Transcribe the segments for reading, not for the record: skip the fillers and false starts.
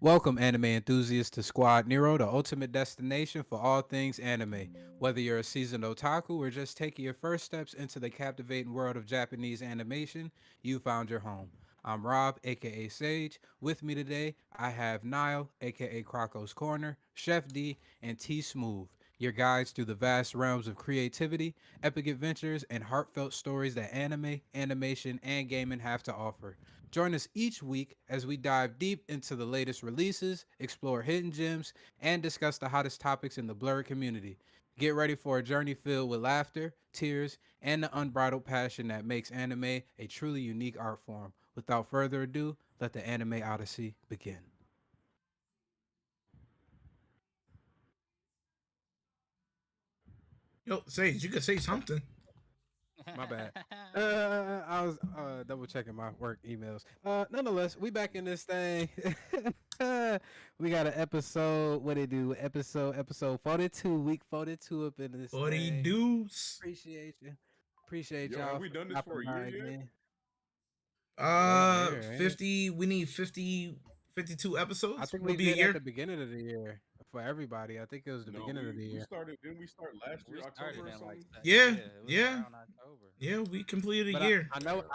Welcome, anime enthusiasts, to Squad Nero, the ultimate destination for all things anime. Whether you're a seasoned otaku or just taking your first steps into the captivating world of Japanese animation, you found your home. I'm Rob, aka Sage. With me today, I have Niall, aka Croco's Corner, Chef D, and T Smooth, your guides through the vast realms of creativity, epic adventures, and heartfelt stories that anime, animation, and gaming have to offer. Join us each week as we dive deep into the latest releases, explore hidden gems, and discuss the hottest topics in the blurred community. Get ready for a journey filled with laughter, tears, and the unbridled passion that makes anime a truly unique art form. Without further ado, let the anime odyssey begin. Yo, Sage, you could say something. My bad. I was double checking my work emails. Nonetheless, we back in this thing. We got an episode. What it do? Episode 42, week 42 up in this What he thing. does? Appreciate you. Appreciate Yo, have y'all we for done this for stopping a by year yet? again. Damn near, ain't it? 50. We need 50, 52 I episodes. think Would we be a did at year. the beginning of the year for everybody. I think it was the No, beginning of the we year. started. Didn't we start last We year, October started or in like something? Yeah, yeah, it was yeah, around October. yeah. We completed a But year. I know Damn.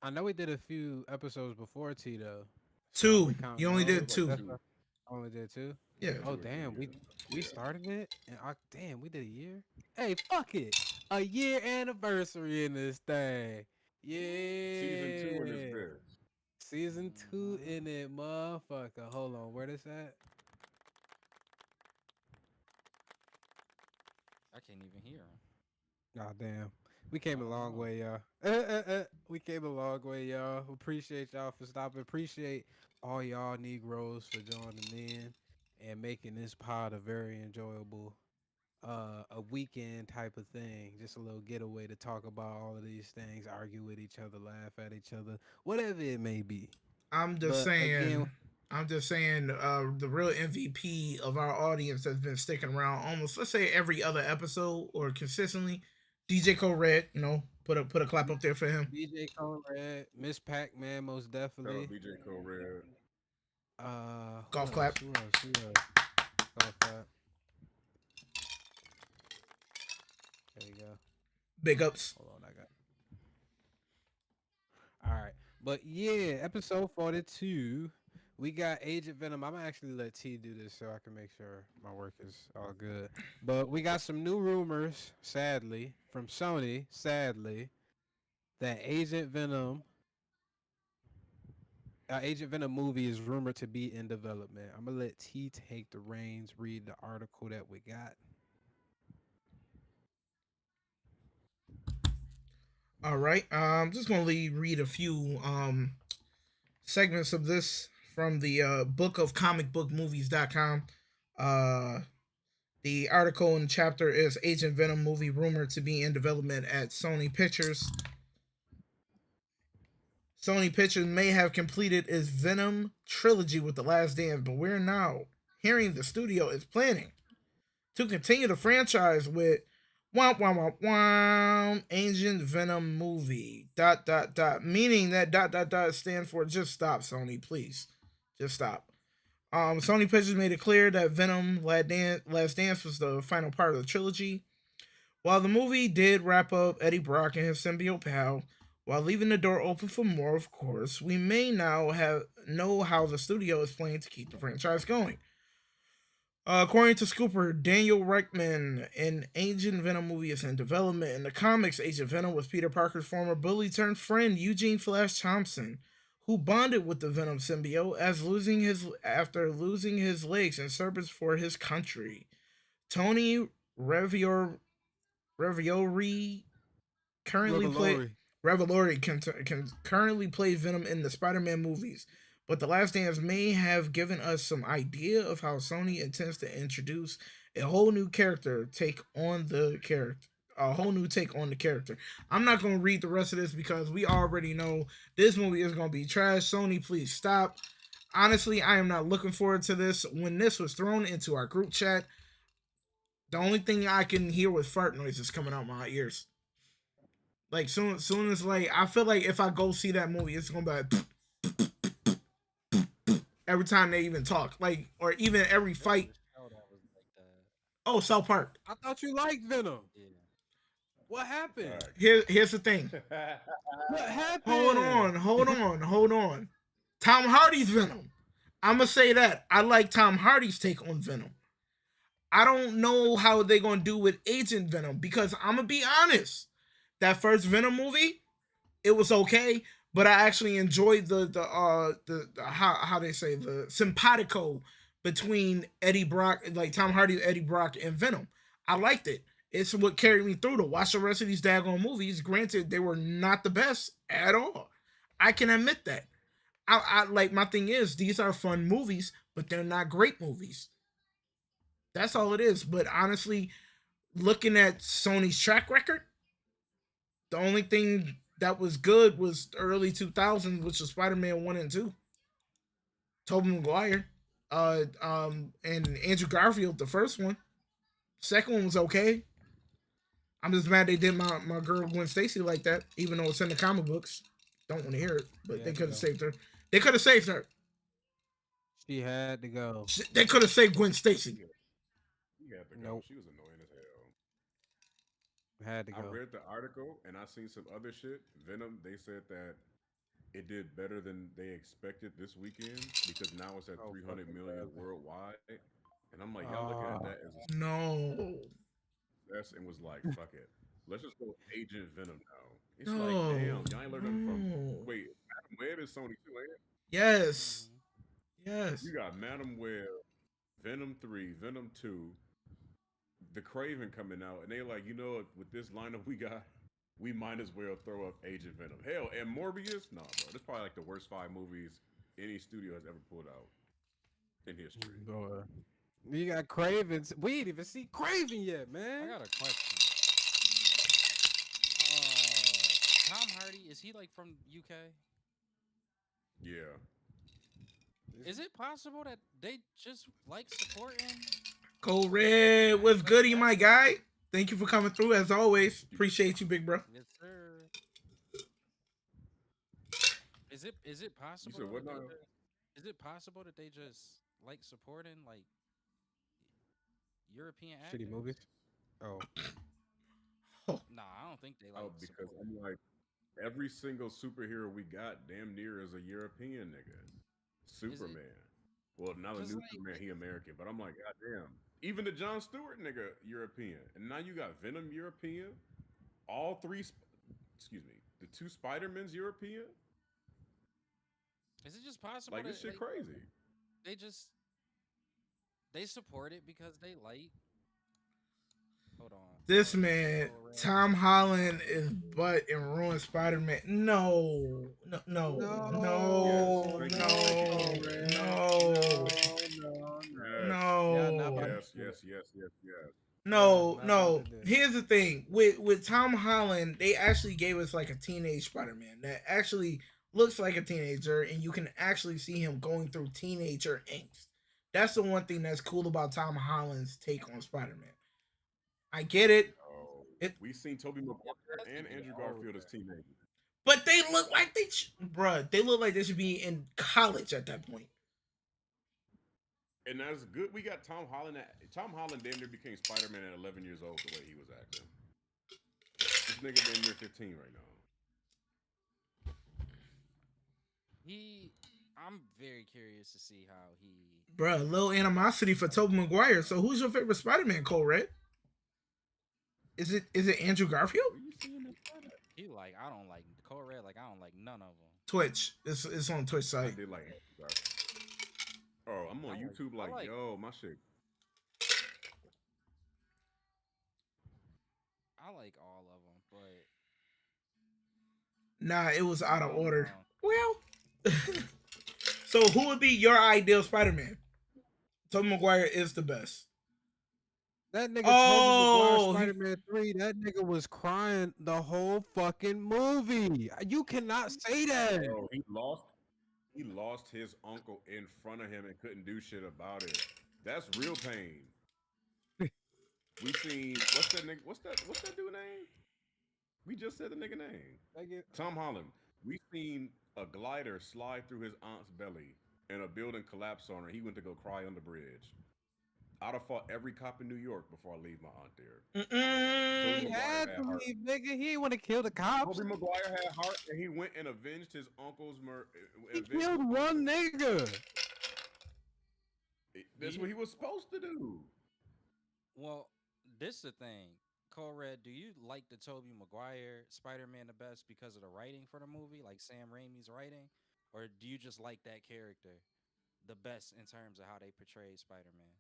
I know we did a few episodes before T though. So are we Two. You counting only Yeah, it did those? was like two. That's two, I only did two. Yeah. Oh two or three. damn, we Yeah. started it and damn, we did a year. Hey, fuck it, a year anniversary in this thing. Season two in this Yeah, bitch. season two Hmm. in it, motherfucker. Hold on, where this at? I can't even hear him. Oh damn, we I came a don't long know. way, y'all. We came a long way, y'all. Appreciate y'all for stopping. Appreciate all y'all Negroes for joining in and making this pod a very enjoyable a weekend type of thing, just a little getaway to talk about all of these things, argue with each other, laugh at each other, whatever it may be. I'm just But again, saying. I'm just saying. The real MVP of our audience has been sticking around almost, let's say, every other episode or consistently. DJ Co Red, put a clap up there for him. DJ Conrad, Miss Pac-Man, most Shout out definitely. DJ Code Red. Who Golf else? clap. Who else? Who else? Golf clap. There you go. Big ups. Hold on, I got. All right, but yeah, episode 42. We got Agent Venom. I'm gonna actually let T do this so I can make sure my work is all good. But we got some new rumors, sadly, from Sony, sadly, that Agent Venom movie is rumored to be in development. I'm gonna let T take the reins, read the article that we got. All right. I'm just gonna read a few segments of this from the book of comicbookmovies.com. Uh, the article in the chapter is Agent Venom movie rumored to be in development at Sony Pictures. Sony Pictures may have completed its Venom trilogy with The Last Dance, but we're now hearing the studio is planning to continue the franchise with Agent Venom movie dot dot dot, meaning that dot dot dot stands for just stop, Sony, please, just stop. Sony Pictures made it clear that Venom Last Dance was the final part of the trilogy. While the movie did wrap up Eddie Brock and his symbiote pal, while leaving the door open for more, of course, we may now have know how the studio is planning to keep the franchise going. According to Scooper, Daniel Reichman, an Agent Venom movie is in development. In the comics, Agent Venom was Peter Parker's former bully turned friend Eugene Flash Thompson, who bonded with the Venom symbiote after losing his legs in service for his country. Tony Reviori currently play Revelori. Revelori can currently play Venom in the Spider-Man movies, but The Last Dance may have given us some idea of how Sony intends to introduce a whole new character take on the character. A whole new take on the character. I'm not gonna read the rest of this because we already know this movie is gonna be trash. Sony, please stop. Honestly, I am not looking forward to this. When this was thrown into our group chat, the only thing I can hear was fart noises coming out my ears. Like soon as like I feel like if I go see that movie, it's gonna be like every time they even talk, like, or even every There was fight. a show that was like that. Oh, South Park. I thought you liked Venom. Yeah. What happened? Facts. Here's the thing. What Hold happened? on, hold on, hold on. Tom Hardy's Venom. I'm gonna say that I like Tom Hardy's take on Venom. I don't know how they're gonna do with Agent Venom because I'm gonna be honest. That first Venom movie, it was okay, but I actually enjoyed the how they say the simpatico between Eddie Brock, like Tom Hardy, Eddie Brock, and Venom. I liked it. It's what carried me through to watch the rest of these daggone movies. Granted, they were not the best at all. I can admit that. I like my thing is these are fun movies, but they're not great movies. That's all it is. But honestly, looking at Sony's track record, the only thing that was good was early 2000s, which was Spider-Man 1 and 2. Tobey Maguire. And Andrew Garfield, the first one. Second one was okay. I'm just mad they did my girl Gwen Stacy like that, even though it's in the comic books. Don't want to hear it, but Yeah, they to could have go. saved her. They could have saved her. She had to go. They could have saved Gwen Stacy. Yeah, he had to go. Nope. She was annoying as hell. Had to I go. read the article and I seen some other shit. Venom, they said that it did better than they expected this weekend because now it's at Oh 300 fucking million brother. worldwide. And I'm like, y'all looking at Ah, that as a No. success and was like, fuck it. Let's just go with Agent Venom now. It's like, No. damn, y'all ain't learned nothing from. No. Wait, Madam Web is Sony too, ain't it? Yes. Hmm. Yes. You got Madam Web, Venom 3, Venom 2, The Craven coming out, and they like, you know, with this lineup we got, we might as well throw up Agent Venom. Hell, and Morbius, nah, bro, this probably like the worst 5 movies any studio has ever pulled out in history. boy. You got Cravens. We ain't even see Craven yet, I man. got a question. Tom Hardy, is he like from UK? Yeah, Is it possible that they just like supporting Code Red, what's like goody, my actors? guy? Thank you for coming through as always. Appreciate you, big bro. Yes, sir. Is it you possible said though what that now? is it possible that they just like supporting like European Shitty actors? movies. Oh, Oh, Nah, I don't think they like Oh, because support. I'm like, every single superhero we got damn near is a European nigga. Is it? Superman. Well, now the Cause new like Superman, he American, but I'm like, god damn. Even the John Stewart nigga, European. And now you got Venom European. All three, excuse me, the two Spider-Men's European. is it just possible Like, that this shit like crazy. they just they support it because they like hold on. this Pause. man, Cole Red. Tom Holland is butt and ruined Spider Man. No, no, no, Yes. no, no, Thank you. no, Thank you, no, Cole Corey. Red. no, No. Yes. Y'all not no, about to Yes, do it. yes, yes, yes, yes. Y'all no, not about to no. do it. Here's the thing with Tom Holland, they actually gave us like a teenage Spider Man that actually looks like a teenager, and you can actually see him going through teenager angst. That's the one thing that's cool about Tom Holland's take on Spider Man. I get it. Oh, It we seen Toby It Maguire has to and be Andrew Garfield as older. teenagers. But they look like bruh, they look like they should be in college at that point. And that's good. We got Tom Holland. Tom Holland damn near became Spider Man at 11 years old the way he was acting. This nigga damn near 15 right now. He I'm very curious to see how he Bruh, a little animosity for Tobey Maguire. So who's your favorite Spider-Man, Cole Red? Is it Andrew Garfield? Where you seeing this at? he like I don't like Cole Red like I don't like none of them. Twitch. It's on Twitch I site. did like Andrew Garfield. Oh, I'm on YouTube I like, like yo, my shit. I like all of them, but Nah, it was out I of don't order. know. Well, so who would be your ideal Spider-Man? Tobey Maguire is the best. That nigga Toby Maguire Oh, Spider Man 3, that nigga was crying the whole fucking movie. You cannot say that. Bro, he lost his uncle in front of him and couldn't do shit about it. That's real pain. We seen what's that nigga? What's that dude name? We just said the nigga name. Nigga, Tom Holland. We seen a glider slide through his aunt's belly and a building collapsed on her. He went to go cry on the bridge. I'd have fought every cop in New York before I leave my aunt there. Toby Mm-mm. He Maguire had had to heart. leave, nigga. He ain't want to kill the cops. Toby Maguire had heart, and he went and avenged his uncle's He avenged his killed one uncle. nigga. Do That's you? what he was supposed to do. Well, this the thing. Red, do you like the Tobey Maguire Spider-Man the best because of the writing for the movie, like Sam Raimi's writing, or do you just like that character the best in terms of how they portrayed Spider-Man?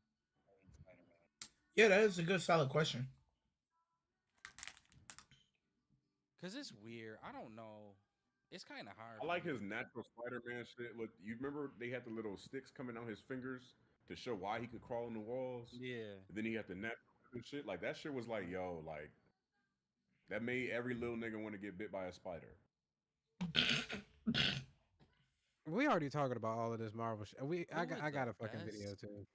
Yeah, that is a good solid question. Cause it's weird. I don't know. It's kind of hard I for like me to. his natural Spider-Man shit. Look, you remember they had the little sticks coming out his fingers to show why he could crawl on the walls, Yeah. and then he had the natural and shit. Like that shit was like, yo, like that made every little nigga want to get bit by a spider. We already talking about all of this Marvel shit. Who is I the got a fucking video best? too.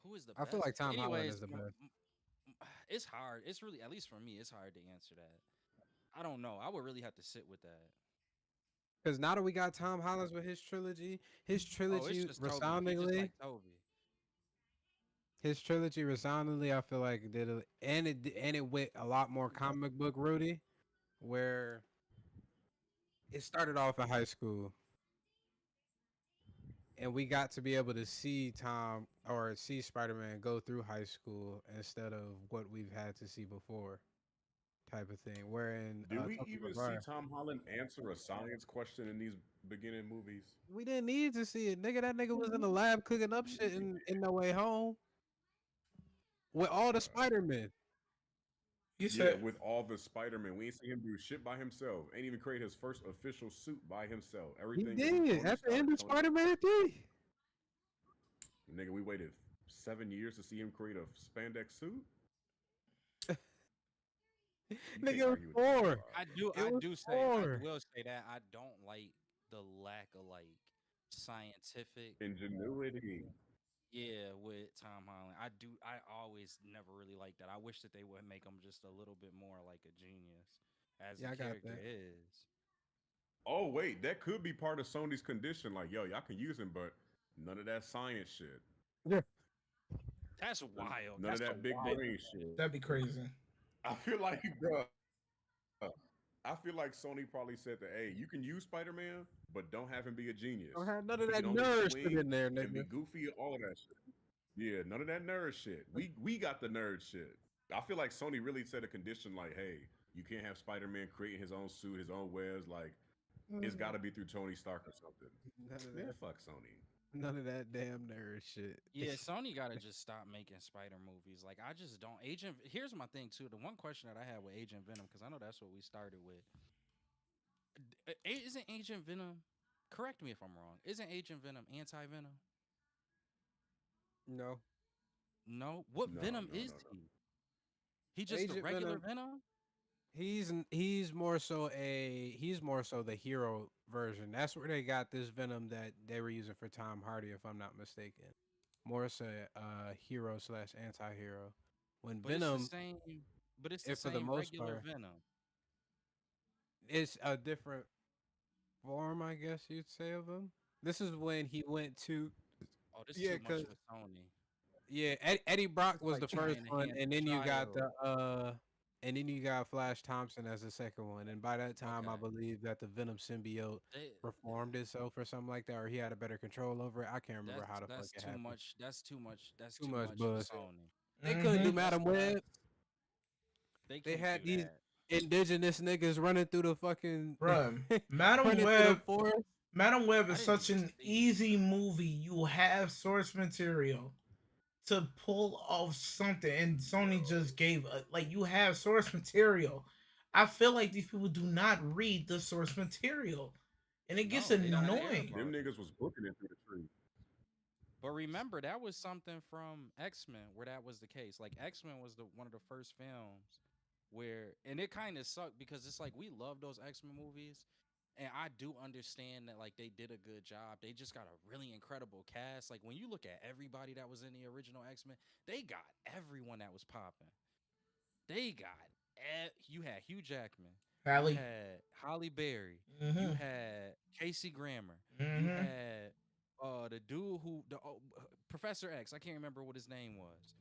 Who is the I feel best? like Tom Holland Anyways, is the best. it's hard. It's really, at least for me, it's hard to answer that. I don't know. I would really have to sit with that. Because now that we got Tom Holland with his Oh, it's trilogy just Toby. He just resoundingly, like Toby. I feel like did it, and it went a lot more comic book Rudy, where it started off in high school, and we got to be able to see Tom or see Spider Man go through high school instead of what we've had to see before, type of thing. Wherein Did we Tobey even see Maguire, Tom Holland answer a science question in these beginning movies? we didn't need to see it, nigga. That nigga was in the lab cooking up shit in No Way Home with all the Bruh. Spider Men. You Yeah, said with all the Spider-Man. We ain't see him do shit by himself. Ain't even create his first official suit by himself. He Everything is did Tony at the Stark. end of Tony, Spider Man 3. nigga, we waited 7 years to see him create a spandex suit. You can't Nigga, it was argue with that, four. dog. It I was do say, I four. will say that I don't like the lack of like scientific, Ingenuity. yeah, with Tom Holland. I always never really liked that. I wish that they would make him just a little bit more like a genius as Yeah, the I got character that. is. Oh wait, that could be part of Sony's condition. Like, yo, y'all can use him, but none of that science shit. Yeah. That's None, wild. none of That's a that big wild. brain shit. that'd be crazy. I feel like, bro. I feel like Sony probably said that, hey, you can use Spider-Man, but don't have him be a genius. Don't have none He of can that only nerd shit swing in there, and be nigga. goofy, all of that shit. Yeah, none of that nerd shit. We got the nerd shit. I feel like Sony really set a condition like, hey, you can't have Spider-Man creating his own suit, his own webs. Like, it's got to be through Tony Stark or something. None of Man, that. fuck Sony. None of that damn nerd shit. Yeah, Sony got to just stop making spider movies. Like I just don't. Agent. Here's my thing too. The one question that I had with Agent Venom, because I know that's what we started with. Isn't Agent Venom? Correct me if I'm wrong. Isn't Agent Venom anti Venom? No. No. What No, Venom no, is no, no. he? He just a Agent regular Venom. Venom? He's more so the hero version. That's where they got this Venom that they were using for Tom Hardy, if I'm not mistaken. More so hero slash anti-hero. When But it's the Venom, same. But it's the if for the same most regular part, Venom. it's a different form, I guess you'd say, of him. This is when he went to Oh, this yeah, too much cause for Sony. Eddie Brock It's was like the first trying to one, handle and then you got child. Flash Thompson as the second one. And by that time, I Okay. believe that the Venom symbiote They, reformed itself or something like that, or he had a better control over it. I can't remember how the fuck that's it too happened. much. That's too much. That's Too too much much for bullshit. Sony. They couldn't do Mm-hmm. That's Madam Web. they They can't had do these that. indigenous niggas running through the fucking Bruh, Madam running through the Web. forest. Madam Web I is didn't such even an see it. easy movie. You have source material to pull off something, and Sony just gave like you have source material. I feel like these people do not read the source material, and it gets No, they don't care annoying. Them about it. niggas was booking it through the tree. But remember, that was something from X-Men where that was the case. Like X-Men was the one of the first films where, and it kind of sucked because it's like we love those X-Men movies, and I do understand that like they did a good job. They just got a really incredible cast. Like when you look at everybody that was in the original X-Men, they got everyone that was popping. They got you had Hugh Jackman, you Hallie. had Holly Berry, you Mm-hmm. had Casey Grammer, you Mm-hmm. had the dude who the Professor X. I can't remember what his name was,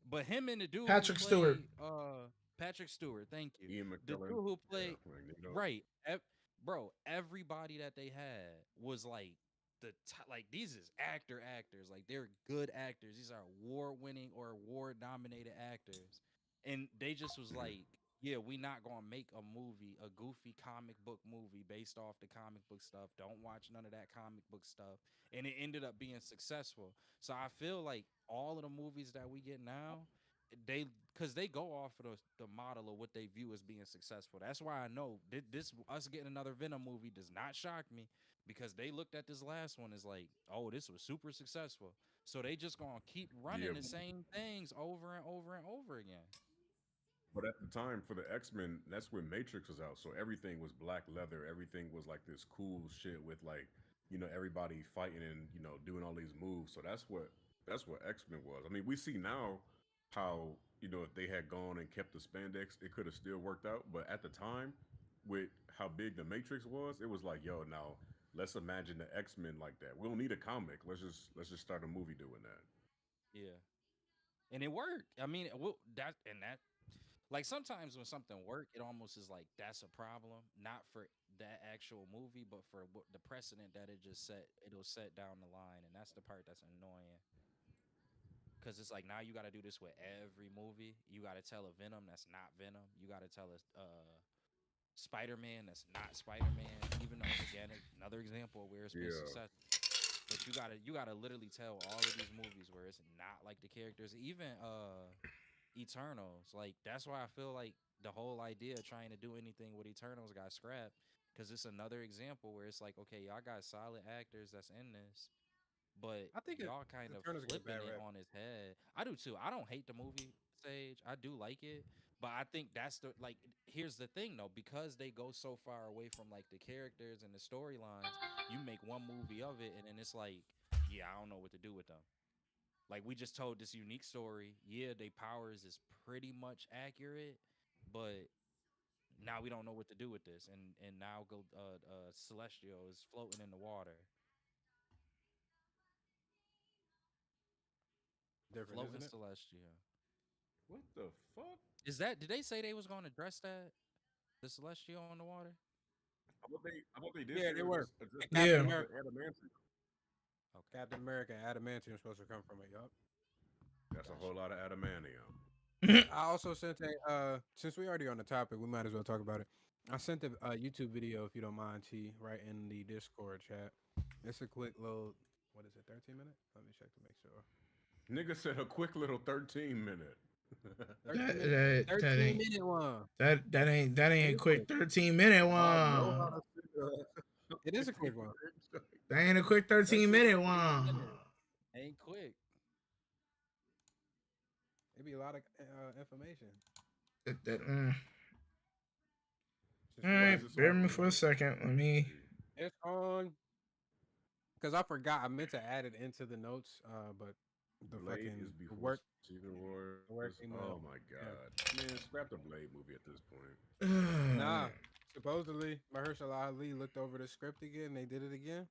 but him and the dude who Patrick Stewart. played Patrick Stewart. Thank you. Ian The McKellen. dude who Yeah, played Magneto. right, bro. Everybody that they had was like like these is actors. Like they're good actors. These are award winning or award nominated actors, and they just was Mhm. like, yeah, we not gonna make a movie, a goofy comic book movie based off the comic book stuff. Don't watch none of that comic book stuff, and it ended up being successful. So I feel like all of the movies that we get now, they because they go off of the model of what they view as being successful. That's why I know this us getting another Venom movie does not shock me because they looked at this last one as like, oh, this was super successful. So they just gonna keep Yeah, running the same things over and over and over again. but at the time for the X Men, that's when Matrix was out. So everything was black leather. Everything was like this cool shit with like, everybody fighting and doing all these moves. So that's what X Men was. I mean, we see now how if they had gone and kept the spandex, it could have still worked out. But at the time, with how big the Matrix was, it was like, yo, now let's imagine the X Men like that. We don't need a comic. Let's just start a movie doing that. Yeah, and it worked. I mean, that like sometimes when something work, it almost is like that's a problem, not for that actual movie, but for what the precedent that it'll set down the line, and that's the part that's annoying. Because it's like now you got to do this with every movie. You got to tell a Venom that's not Venom. You got to tell a Spider Man that's not Spider Man. Even though again, another example where it's been Yeah, successful. But you gotta literally tell all of these movies where it's not like the characters. Even Eternals. Like that's why I feel like the whole idea of trying to do anything with Eternals got scrapped because it's another example where it's like, okay, y'all got solid actors that's in this, but I think y'all kind of Eternals get a flipping bad it rep. on its head. I do too. I don't hate the movie Sage. I do like it, but I think that's the like. Here's the thing though, because they go so far away from like the characters and the storylines, you make one movie of it, and then it's like, yeah, I don't know what to do with them. Like we just told this unique story. Yeah, they powers is pretty much accurate, but now we don't know what to do with this. And now go Celestial is floating in the water. A Different, isn't floating it? Celestial. what the fuck? Is that did they say they was gonna address that? The Celestial on the water? I thought they did Yeah, say they they were were. just addressing And Captain Yeah. the America, adamantium. Okay. Captain America, and adamantium supposed to come from it. Yup. That's a Got whole you. lot of adamantium. I also sent a since we already on the topic, we might as well talk about it. I sent a YouTube video if you don't mind, T, right in the Discord chat. It's a quick little what is it, 13 minute? Let me check to make sure. Nigga said a quick little 13 minute. 13 that minute that that 13 ain't minute one. that ain't It a is quick quick. 13-minute I know how one. to say It is a quick one. That ain't a quick 13 13 minute minute. one. Ain't quick. It'd be a lot of information. That. Since All we Why right, is already it so bear right with me hard in to for a the second. Let me. see? it's on because I forgot I meant to add it into the notes, but the Blade is fucking before Secret the Wars. work Oh email. my Yeah. god. Man, scrap the Blade movie at this point. Nah, supposedly Mahershala Ali looked over the script again. They did it again.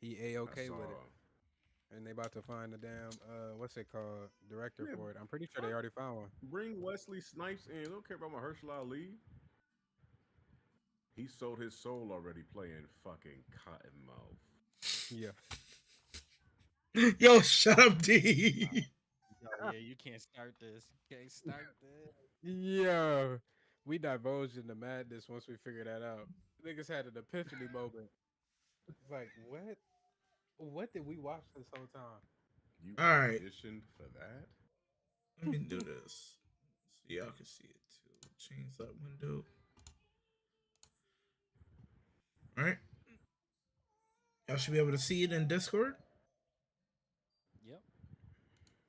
He a I okay with it, saw. and they about to find the damn what's it called director Yeah, for it. I'm pretty sure they fuck. already found one. Bring Wesley Snipes in. I don't care about Mahershala Ali. He sold his soul already playing fucking Cottonmouth. Yeah, Yo, shut up, Nah. D. Yo, yeah, you can't start this. You can't start this. yeah. We divulged into madness once we figured that out. Niggas had an epiphany moment. It's like what? What did we watch this whole time? You All right, auditioned for that? let me do this so y'all can see it too. Change that window. All right, y'all should be able to see it in Discord. Yep.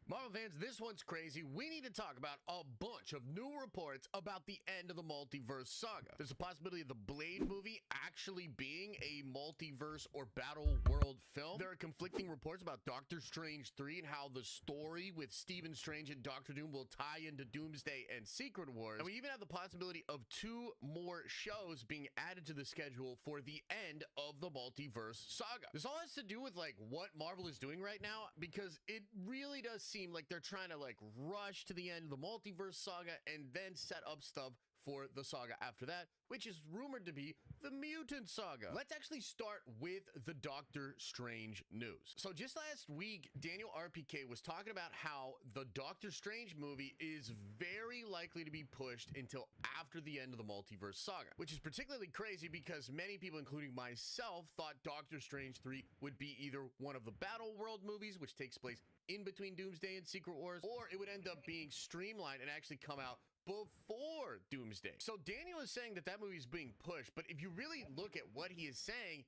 Marvel fans, this one's crazy. We need to talk about a bunch of new reports about the end of the multiverse saga. There's a possibility of the Blade movie actually being a multiverse or battle world film. There are conflicting reports about Doctor Strange 3 and how the story with Stephen Strange and Doctor Doom will tie into Doomsday and Secret Wars. And we even have the possibility of 2 more shows being added to the schedule for the end of the multiverse saga. This all has to do with like what Marvel is doing right now, because it really does seem like they're trying to like rush to the end of the multiverse saga and then set up stuff for the saga after that, which is rumored to be the Mutant Saga. Let's actually start with the Doctor Strange news. So just last week, Daniel RPK was talking about how the Doctor Strange movie is very likely to be pushed until after the end of the multiverse saga, which is particularly crazy because many people, including myself, thought Doctor Strange 3 would be either one of the Battle World movies, which takes place in between Doomsday and Secret Wars, or it would end up being streamlined and actually come out before Doomsday. So Daniel is saying that that movie is being pushed, but if you really look at what he is saying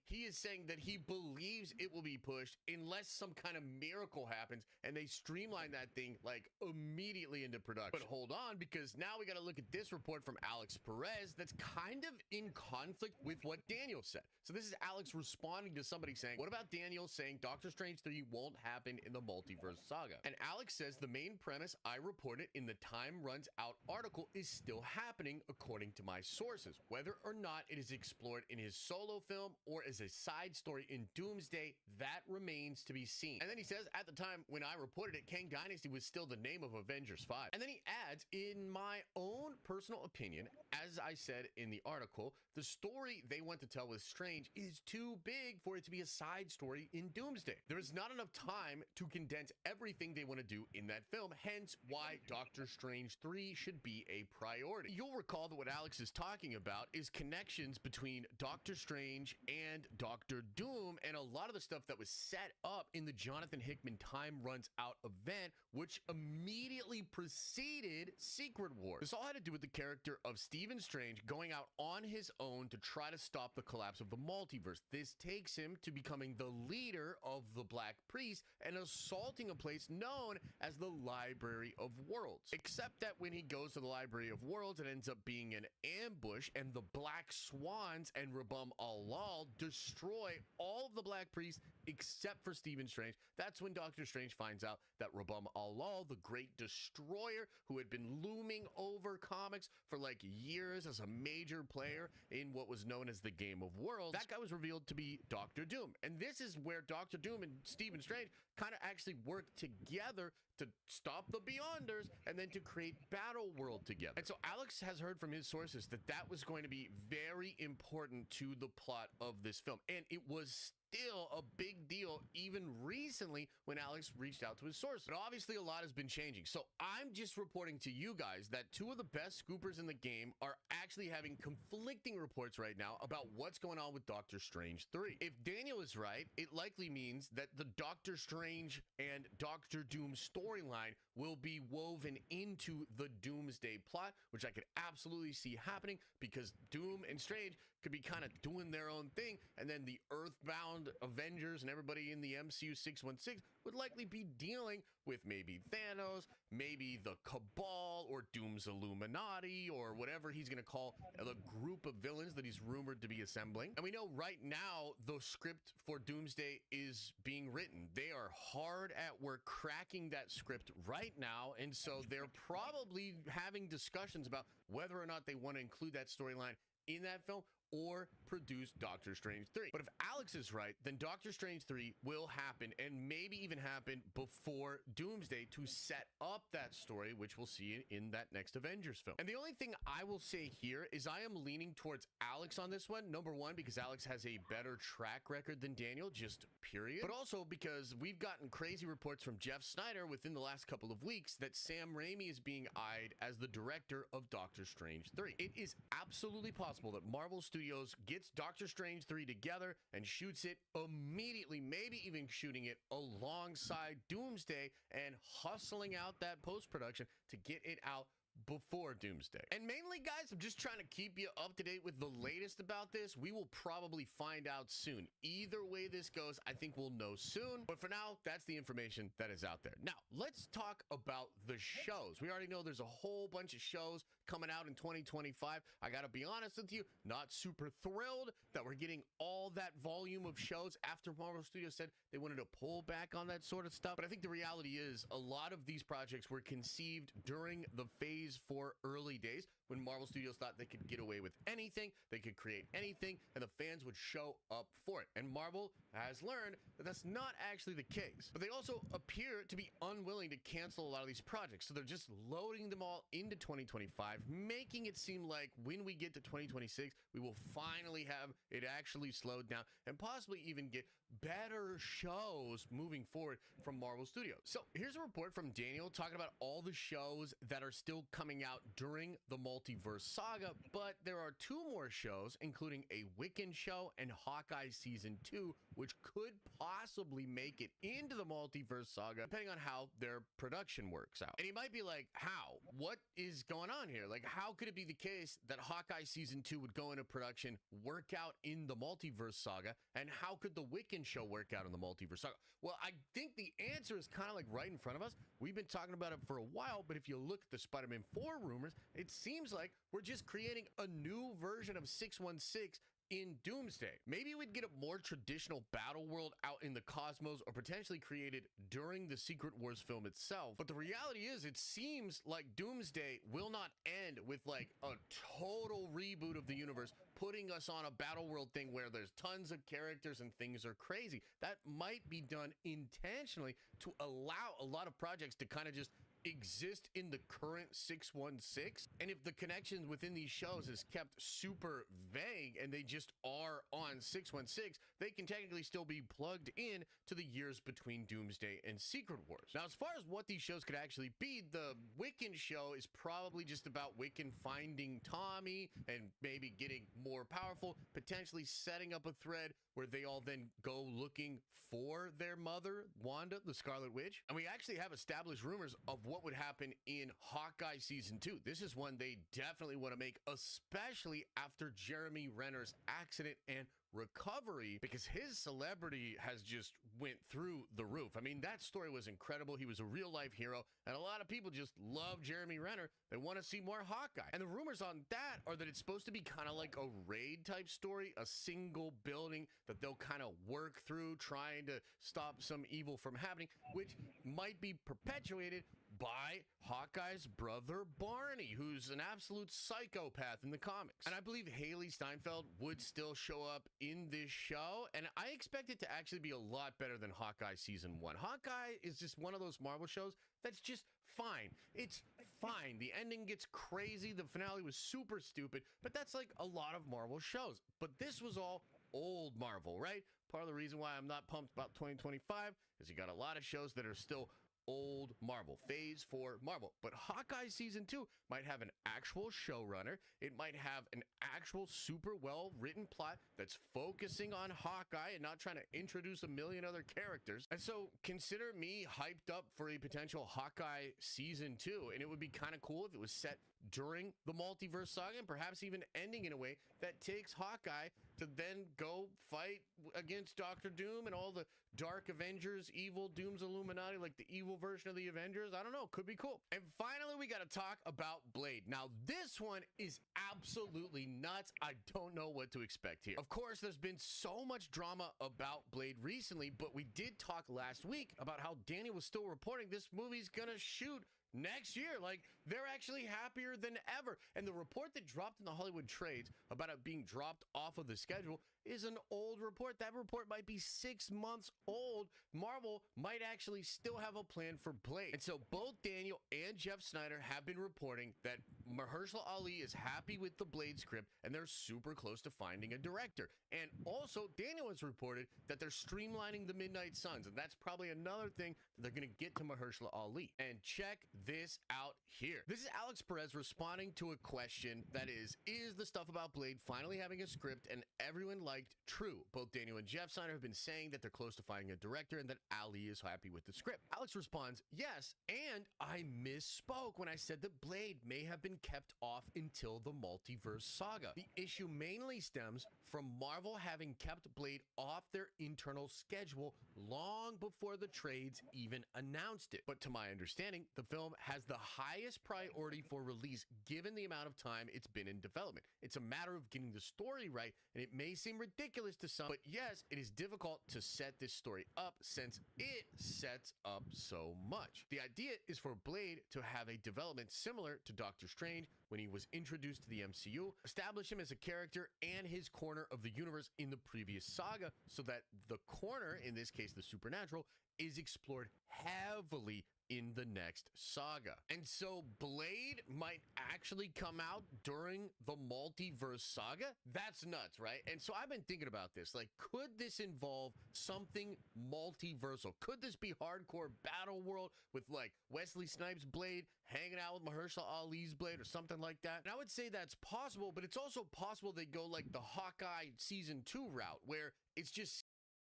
that he believes it will be pushed unless some kind of miracle happens and they streamline that thing like immediately into production. But hold on, because now we got to look at this report from Alex Perez that's kind of in conflict with what Daniel said. So this is Alex responding to somebody saying, what about Daniel saying Doctor Strange 3 won't happen in the multiverse saga? And Alex says the main premise I reported in the Time Runs Out article is still happening according to my sources. Whether or not it is explored in his solo film or as a side story in Doomsday, that remains to be seen. And then he says, at the time when I reported it, Kang Dynasty was still the name of Avengers 5. And then he adds, in my own personal opinion, as I said in the article, the story they want to tell with Strange is too big for it to be a side story in Doomsday. There is not enough time to condense everything they want to do in that film, hence why Doctor Strange 3 should be a priority. You'll recall that what Alex is talking about is connections between Doctor Strange and Doctor Doom, and a lot of the stuff that was set up in the Jonathan Hickman Time Runs Out event, which immediately preceded Secret Wars. This all had to do with the character of Stephen Strange going out on his own to try to stop the collapse of the multiverse. This takes him to becoming the leader of the Black Priest and assaulting a place known as the Library of Worlds. Except that when he goes to the Library of Worlds, it ends up being an ambush, and the Black Swans and Rabum Al-Lal destroy all of the Black Priests except for Stephen Strange. That's when Doctor Strange finds out that Rabum Al-Lal, the Great Destroyer, who had been looming over comics for like years as a major player in what was known as the Game of Worlds, that guy was revealed to be Doctor Doom. And this is where Doctor Doom and Stephen Strange kind of actually work together to stop the Beyonders and then to create Battle World together. And so Alex has heard from his sources that that was going to be very important to the plot of this film. And it was still a big deal even recently when Alex reached out to his source. But obviously a lot has been changing. So I'm just reporting to you guys that 2 of the best scoopers in the game are actually having conflicting reports right now about what's going on with Doctor Strange 3. If Daniel is right, it likely means that the Doctor Strange and Doctor Doom storyline will be woven into the Doomsday plot, which I could absolutely see happening because Doom and Strange could be kind of doing their own thing, and then the Earthbound Avengers and everybody in the MCU 616 would likely be dealing with maybe Thanos, maybe the Cabal, or Doom's Illuminati, or whatever he's going to call the group of villains that he's rumored to be assembling. And we know right now the script for Doomsday is being written. They are hard at work cracking that script right now, and so they're probably having discussions about whether or not they want to include that storyline in that film or produce Doctor Strange 3. But if Alex is right, then Doctor Strange 3 will happen, and maybe even happen before Doomsday to set up that story, which we'll see in that next Avengers film. And the only thing I will say here is I am leaning towards Alex on this one. Number one, because Alex has a better track record than Daniel, just period. But also because we've gotten crazy reports from Jeff Snyder within the last couple of weeks that Sam Raimi is being eyed as the director of Doctor Strange 3. It is absolutely possible that Marvel Studios gets Doctor Strange 3 together and shoots it immediately, maybe even shooting it alongside Doomsday and hustling out that post-production to get it out before Doomsday. And mainly, guys, I'm just trying to keep you up to date with the latest about this. We will probably find out soon. Either way this goes, I think we'll know soon. But for now, that's the information that is out there. Now, let's talk about the shows. We already know there's a whole bunch of shows coming out in 2025. I gotta be honest with you, not super thrilled that we're getting all that volume of shows after Marvel Studios said they wanted to pull back on that sort of stuff. But I think the reality is a lot of these projects were conceived during the Phase 4 early days when Marvel Studios thought they could get away with anything, they could create anything, and the fans would show up for it. And Marvel has learned that that's not actually the case. But they also appear to be unwilling to cancel a lot of these projects. So they're just loading them all into 2025, making it seem like when we get to 2026, we will finally have it actually slowed down and possibly even get better shows moving forward from Marvel Studios. So here's a report from Daniel talking about all the shows that are still coming out during the multiverse saga, but there are 2 more shows, including a Wiccan show and Hawkeye Season 2, which could possibly make it into the multiverse saga, depending on how their production works out. And you might be like, how? What is going on here? Like, how could it be the case that Hawkeye Season 2 would go into production, work out in the multiverse saga, and how could the Wiccan show work out in the multiverse saga? Well, I think the answer is kind of like right in front of us. We've been talking about it for a while, but if you look at the Spider-Man 4 rumors, it seems like we're just creating a new version of 616 in Doomsday. Maybe we'd get a more traditional battle world out in the cosmos or potentially created during the Secret Wars film itself. But the reality is it seems like Doomsday will not end with like a total reboot of the universe, putting us on a battle world thing where there's tons of characters and things are crazy. That might be done intentionally to allow a lot of projects to kind of just exist in the current 616, and if the connections within these shows is kept super vague and they just are on 616, they can technically still be plugged in to the years between Doomsday and Secret Wars. Now, as far as what these shows could actually be, the Wiccan show is probably just about Wiccan finding Tommy and maybe getting more powerful, potentially setting up a thread where they all then go looking for their mother, Wanda, the Scarlet Witch. And we actually have established rumors of what would happen in Hawkeye Season 2. This is one they definitely want to make, especially after Jeremy Renner's accident and recovery, because his celebrity has just went through the roof. I mean, that story was incredible. He was a real life hero, and a lot of people just love Jeremy Renner. They want to see more Hawkeye. And the rumors on that are that it's supposed to be kind of like a raid type story, a single building that they'll kind of work through, trying to stop some evil from happening, which might be perpetuated by Hawkeye's brother Barney, who's an absolute psychopath in the comics. And I believe Haley Steinfeld would still show up in this show, and I expect it to actually be a lot better than Hawkeye Season 1. Hawkeye is just one of those Marvel shows that's just fine. It's fine. The ending gets crazy. The finale was super stupid, but that's like a lot of Marvel shows. But this was all old Marvel, right? Part of the reason why I'm not pumped about 2025 is you got a lot of shows that are still old Marvel, Phase 4 Marvel. But Hawkeye Season 2 might have an actual showrunner. It might have an actual super well written plot that's focusing on Hawkeye and not trying to introduce a million other characters. And so consider me hyped up for a potential Hawkeye Season 2. And it would be kind of cool if it was set during the multiverse saga and perhaps even ending in a way that takes Hawkeye to then go fight against Doctor Doom and all the Dark Avengers, evil Doom's Illuminati, like the evil version of the Avengers. I don't know, could be cool. And finally, we got to talk about Blade. Now, this one is absolutely nuts. I don't know what to expect here. Of course, there's been so much drama about Blade recently, but we did talk last week about how Danny was still reporting this movie's gonna shoot next year. Like, they're actually happier than ever. And the report that dropped in the Hollywood trades about it being dropped off of the schedule is an old report. That report might be 6 months old. Marvel might actually still have a plan for Blade. And so both Daniel and Jeff Snyder have been reporting that Mahershala Ali is happy with the Blade script and they're super close to finding a director. And also, Daniel has reported that they're streamlining the Midnight Suns, and that's probably another thing that they're going to get to Mahershala Ali. And check this out here. This is Alex Perez responding to a question that is the stuff about Blade finally having a script and everyone liked true. Both Daniel and Jeff Snyder have been saying that they're close to finding a director and that Ali is happy with the script. Alex responds, yes, and I misspoke when I said that Blade may have been kept off until the multiverse saga. The issue mainly stems from Marvel having kept Blade off their internal schedule long before the trades even announced it. But to my understanding, the film has the highest priority for release given the amount of time it's been in development. It's a matter of getting the story right, and it may seem ridiculous to some, but yes, it is difficult to set this story up since it sets up so much. The idea is for Blade to have a development similar to Doctor Strange when he was introduced to the MCU, establish him as a character and his corner of the universe in the previous saga, so that the corner, in this case the supernatural, is explored heavily in the next saga. And so Blade might actually come out during the multiverse saga? That's nuts, right? And so I've been thinking about this. Like, could this involve something multiversal? Could this be hardcore battle world with like Wesley Snipes' Blade hanging out with Mahershala Ali's Blade or something like that? And I would say that's possible, but it's also possible they go like the Hawkeye season 2 route, where it's just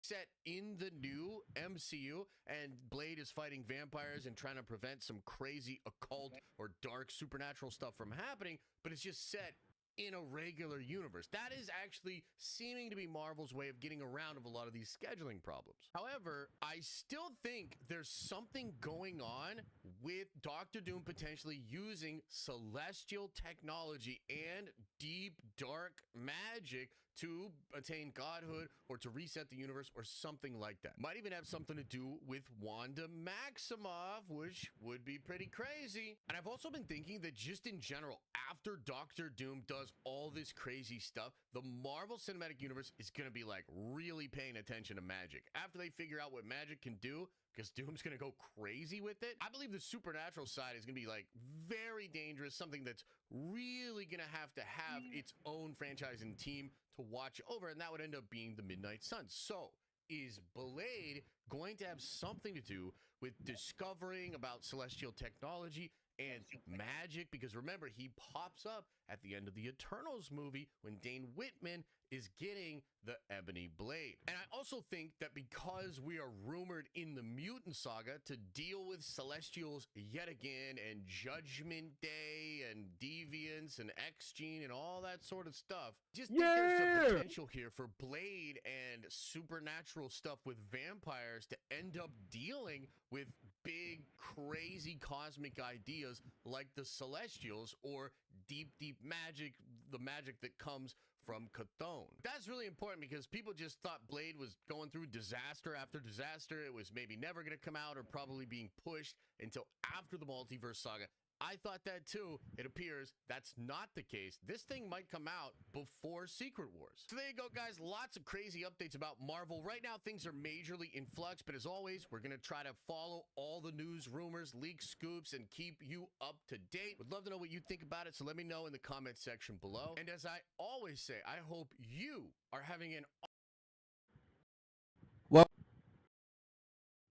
set in the new MCU and Blade is fighting vampires and trying to prevent some crazy occult or dark supernatural stuff from happening, but it's just set in a regular universe. That is actually seeming to be Marvel's way of getting around of a lot of these scheduling problems. However, I still think there's something going on with Doctor Doom potentially using celestial technology and deep, dark magic to attain godhood or to reset the universe or something like that. Might even have something to do with Wanda Maximoff, which would be pretty crazy. And I've also been thinking that just in general, after Doctor Doom does all this crazy stuff, the Marvel Cinematic Universe is going to be like really paying attention to magic. After they figure out what magic can do, because Doom's going to go crazy with it, I believe the supernatural side is going to be like very dangerous, something that's really going to have its own franchise and team to watch over, and that would end up being the Midnight Suns. So is Blade going to have something to do with discovering about celestial technology and magic? Because remember, he pops up at the end of the Eternals movie when Dane Whitman is getting the Ebony Blade. And I also think that because we are rumored in the Mutant Saga to deal with Celestials yet again, and Judgment Day, and Deviants, and X-Gene, and all that sort of stuff, just think there's some potential here for Blade and supernatural stuff with vampires to end up dealing with big, crazy cosmic ideas like the Celestials or deep, deep magic, the magic that comes from Chthon. That's really important because people just thought Blade was going through disaster after disaster. It was maybe never going to come out or probably being pushed until after the multiverse saga. I thought that too. It appears that's not the case. This thing might come out before Secret Wars. So there you go, guys. Lots of crazy updates about Marvel. Right now, things are majorly in flux, but as always, we're going to try to follow all the news, rumors, leaks, scoops, and keep you up to date. Would love to know what you think about it, so let me know in the comment section below. And as I always say, I hope you are having an Well,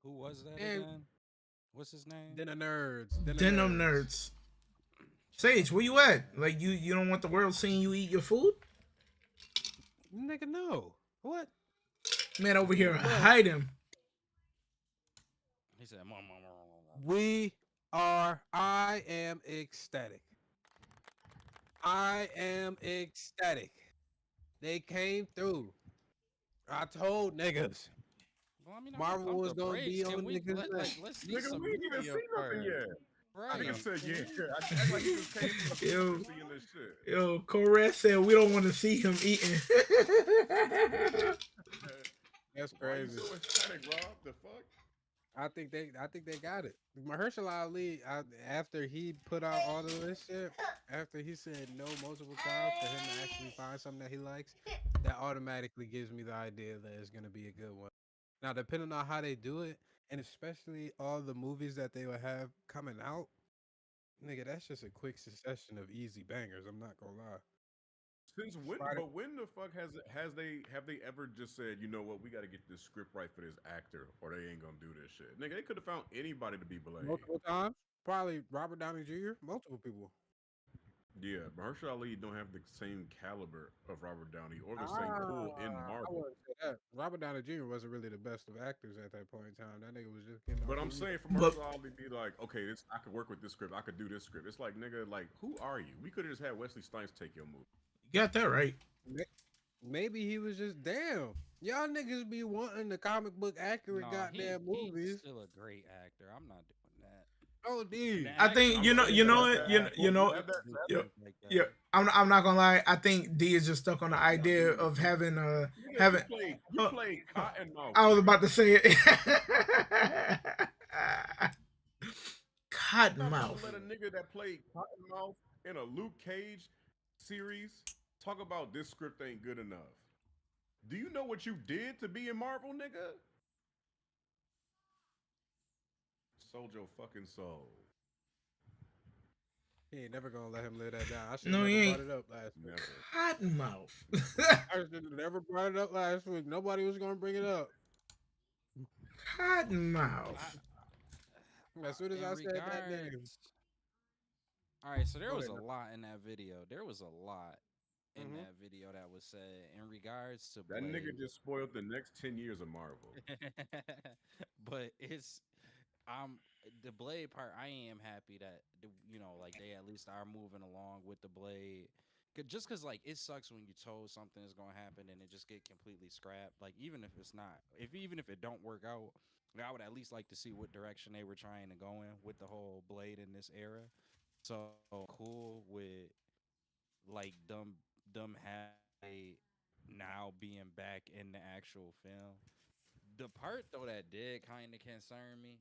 Who was that and again? What's his name? then the nerds. Then the Denim nerds. nerds. Sage, where you at? Like you don't want the world seeing you eat your food? Nigga, no. What? Man over here But hiding. He said, "Mom, mom, mom, mom, mom." I am ecstatic. I am ecstatic. They came through. I told niggas Well, I mean, I'm gonna Marvel pump was the gonna be brakes. on Can we niggas' neck. let's see Nigga, some we ain't even media seen nothing first, yet. I right? Nigga know. said, yeah. I act like he just came from the Yo. future seeing this shit. Yo, Koret said we don't want to see him eating. That's Why are you crazy. so ecstatic, Rob? The fuck? I think they got it. Mahershala Ali, after he put out all of this shit, after he said no multiple times for him to actually find something that he likes, that automatically gives me the idea that it's gonna be a good one. Now, depending on how they do it, and especially all the movies that they will have coming out, nigga, that's just a quick succession of easy bangers. I'm not gonna lie. Since when? Spider- But when the fuck have they ever just said, you know what, we got to get this script right for this actor, or they ain't gonna do this shit? Nigga, they could have found anybody to be Blade. multiple times, probably Robert Downey Jr. Multiple people. Yeah, Mahershala Ali don't have the same caliber of Robert Downey or the same pull in I Marvel. wouldn't say that. Robert Downey Jr. wasn't really the best of actors at that point in time. That nigga was just getting off But I'm his. saying for But Mahershala Ali to be like, okay, this I could work with this script, I could do this script. It's like, nigga, like, who are you? We could have just had Wesley Snipes take your movie. you got that right. Maybe he was just damn. Y'all niggas be wanting the comic book accurate No, goddamn he's movies. still a great actor. I'm not doing that. Oh, And, D. and I actually, think I'm you gonna know say you that know after it after you you know have that do yeah, after things like yeah. that. I'm not gonna lie. I think D is just stuck on the I'm not idea doing it. of having Nigga, having. you Uh, played Cottonmouth, I was nigga. about to say it. You're not about to Cottonmouth. let a nigga that played Cottonmouth in a Luke Cage series talk about this script ain't good enough. Do you know what you did to be in Marvel, nigga? Sold your fucking soul. He ain't never gonna let him live that down. I should have No, never he brought ain't. it up last week. Never. Cottonmouth. I should have never brought it up last week. Nobody was gonna bring it up. I, Cottonmouth. As soon as in I said that name, regards, all right. So there go was ahead. a lot in that video. There was a lot in Mm-hmm. that video that was said in regards to That nigga Blade. just spoiled the next 10 years of Marvel. But it's I'm the Blade part. I am happy that like they at least are moving along with the Blade. Just cause like it sucks when you told something is gonna happen and it just get completely scrapped. Like even if it's not, if even if it don't work out, like, I would at least like to see what direction they were trying to go in with the whole Blade in this era. So cool with like them having Blade now being back in the actual film. The part though that did kind of concern me,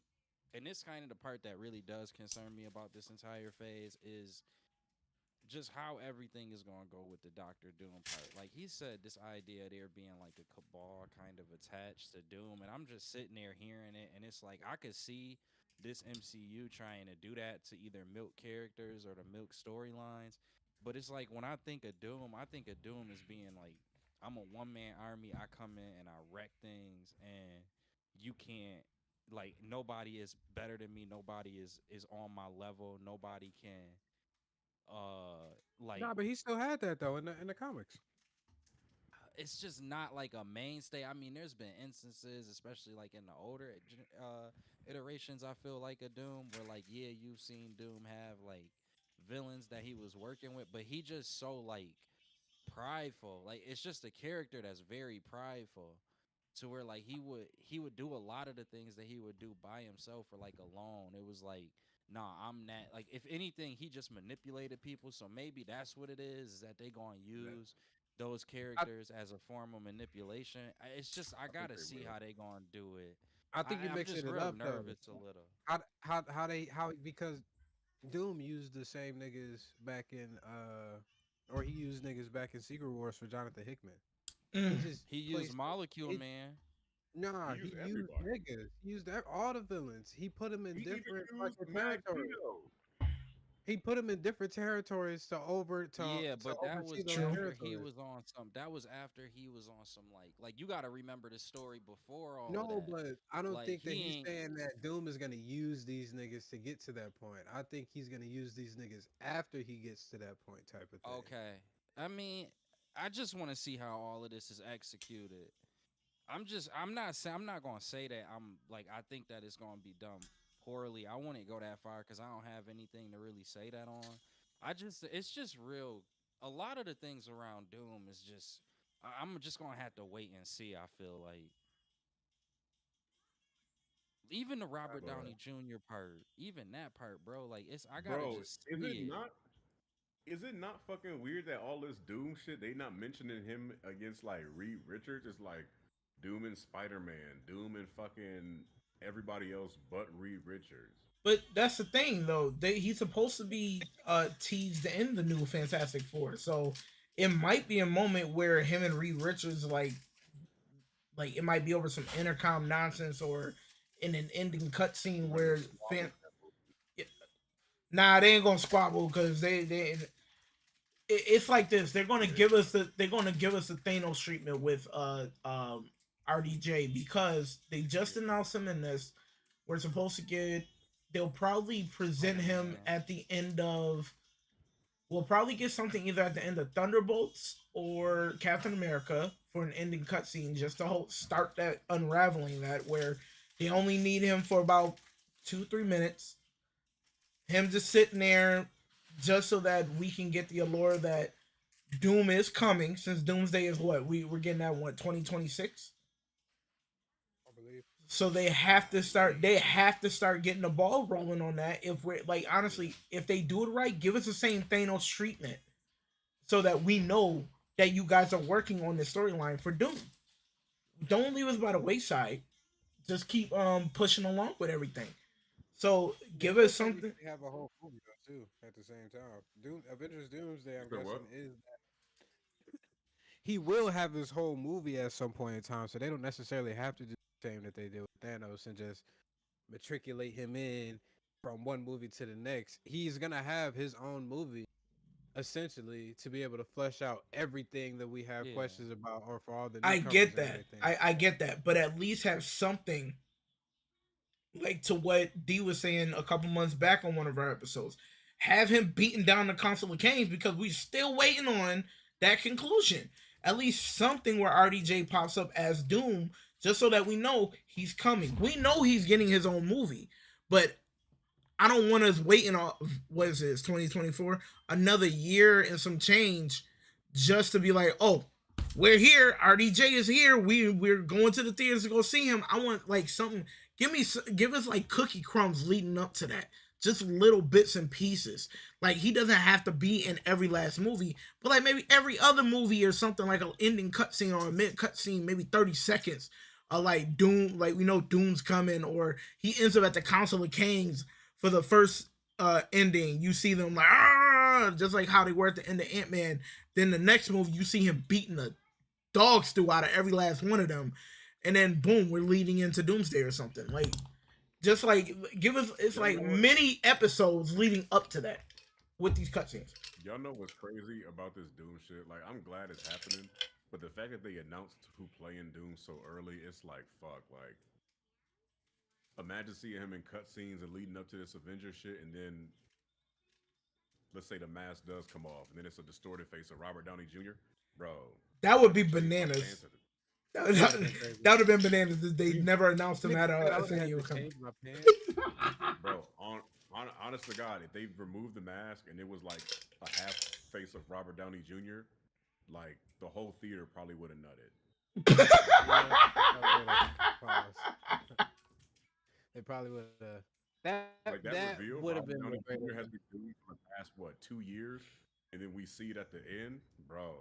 and this kind of the part that really does concern me about this entire phase is just how everything is going to go with the Doctor Doom part. Like he said, this idea of there being like a cabal kind of attached to Doom, and I'm just sitting there hearing it, and it's like I could see this MCU trying to do that to either milk characters or to milk storylines. But it's like when I think of Doom, I think of Doom as being like I'm a one man army. I come in and I wreck things, and you can't like nobody is better than me. Nobody is on my level. Nobody can like Nah, but he still had that though in the comics. it's just not like a mainstay. I mean, there's been instances, especially like in the older iterations, I feel like a Doom, where like yeah, you've seen Doom have like villains that he was working with, but he just so like prideful. Like it's just a character that's very prideful to where like he would do a lot of the things that he would do by himself or like alone. It was like, nah, I'm not like if anything, he just manipulated people. So maybe that's what it is that they gonna That, use those I, characters as a form of manipulation. It's just I I think gotta they see will. how they gonna do it. I think you're I'm mixing just it real up though. nervous a little. How because Doom used the same niggas back in or he used niggas back in Secret Wars for Jonathan Hickman. He Mm. just He used placed Molecule it. Man. He Nah, he used used everybody. niggas. He used all the villains. He put them in He even different used fucking territories. Magneto. He put them in different territories Yeah, to but that oversee was those True. after he territories. was on some. That was after he was on some like you got to remember the story before all of No, that. but I don't Like think that he he's ain't saying that Doom is gonna use these niggas to get to that point. I think he's gonna use these niggas after he gets to that point, type of thing. okay. I mean, I just want to see how all of this is executed. I'm not gonna say that I'm like I think that it's gonna be done poorly. I wouldn't go that far because I don't have anything to really say that on. It's just real. A lot of the things around Doom is just I'm just gonna have to wait and see. I feel like even the Robert But Downey Jr. part, even that part, bro. Like it's I gotta bro, just see it. is it not fucking weird that all this Doom shit they not mentioning him against like Reed Richards? It's like Doom and Spider Man, Doom and fucking everybody else but Reed Richards. But that's the thing, though. He's supposed to be teased in the new Fantastic Four, so it might be a moment where him and Reed Richards like it might be over some intercom nonsense or in an ending cutscene Somebody where swallowed fan. that movie. Nah, they ain't gonna squabble because it's like this. They're gonna give us the Thanos treatment with RDJ because they just Yeah. announced him in this. We're supposed to get. They'll probably present Spider him Man. at the end of We'll probably get something either at the end of Thunderbolts or Captain America for an ending cutscene, just to start that unraveling that where they only need him for about 2 3 minutes. Him just sitting there, just so that we can get the allure that Doom is coming. Since Doomsday is what we're getting at, what, 2026. I believe. So they have to start. They have to start getting the ball rolling on that. If we're like, honestly, if they do it right, give us the same Thanos treatment, so that we know that you guys are working on this storyline for Doom. Don't leave us by the wayside. Just keep pushing along with everything. So They give will us something. technically have a whole movie though too at the same time. Doom Avengers Doomsday, You I'm said what? guessing, is he will have his whole movie at some point in time, so they don't necessarily have to do the same that they did with Thanos and just matriculate him in from one movie to the next. He's gonna have his own movie essentially to be able to flesh out everything that we have Yeah. questions about, or for all the I newcomers get and that. everything. I get that. But at least have something like to what D was saying a couple months back on one of our episodes. Have him beating down the Council of Kings because we're still waiting on that conclusion. At least something where RDJ pops up as Doom, just so that we know he's coming. We know he's getting his own movie, but I don't want us waiting on, what is this, 2024, another year and some change, just to be like, oh, we're here. RDJ is here. We're going to the theaters to go see him. I want like something. Give us like cookie crumbs leading up to that. Just little bits and pieces. Like he doesn't have to be in every last movie, but like maybe every other movie or something, like an ending cutscene or a mid cutscene, maybe 30 seconds. Like Doom, like we know Doom's coming, or he ends up at the Council of Kings for the first ending. You see them like just like how they were at the end of Ant-Man. Then the next movie, you see him beating the dog stew out of every last one of them, and then boom, we're leading into Doomsday or something. Like just like give us, it's Y'all like know what? many episodes leading up to that with these cutscenes. Y'all know what's crazy about this Doom shit? Like, I'm glad it's happening, but the fact that they announced who playing Doom so early, it's like fuck. Like, imagine seeing him in cutscenes and leading up to this Avenger shit, and then let's say the mask does come off, and then it's a distorted face of Robert Downey Jr. Bro, That would I'd be shit my bananas. pants at it. That That would have would, been crazy. that would have been bananas if they You never announced him nigga at said I would San have had Diego to coming. change my pants. Bro, honest to God, if they removed the mask and it was like a half face of Robert Downey Jr., like the whole theater probably would have nutted. Yeah, they probably would have. Pause. They probably would have. Like That that would have reveal, been Robert the Downey greatest Jr. thing. has been doing for the past what 2 years, and then we see it at the end, bro.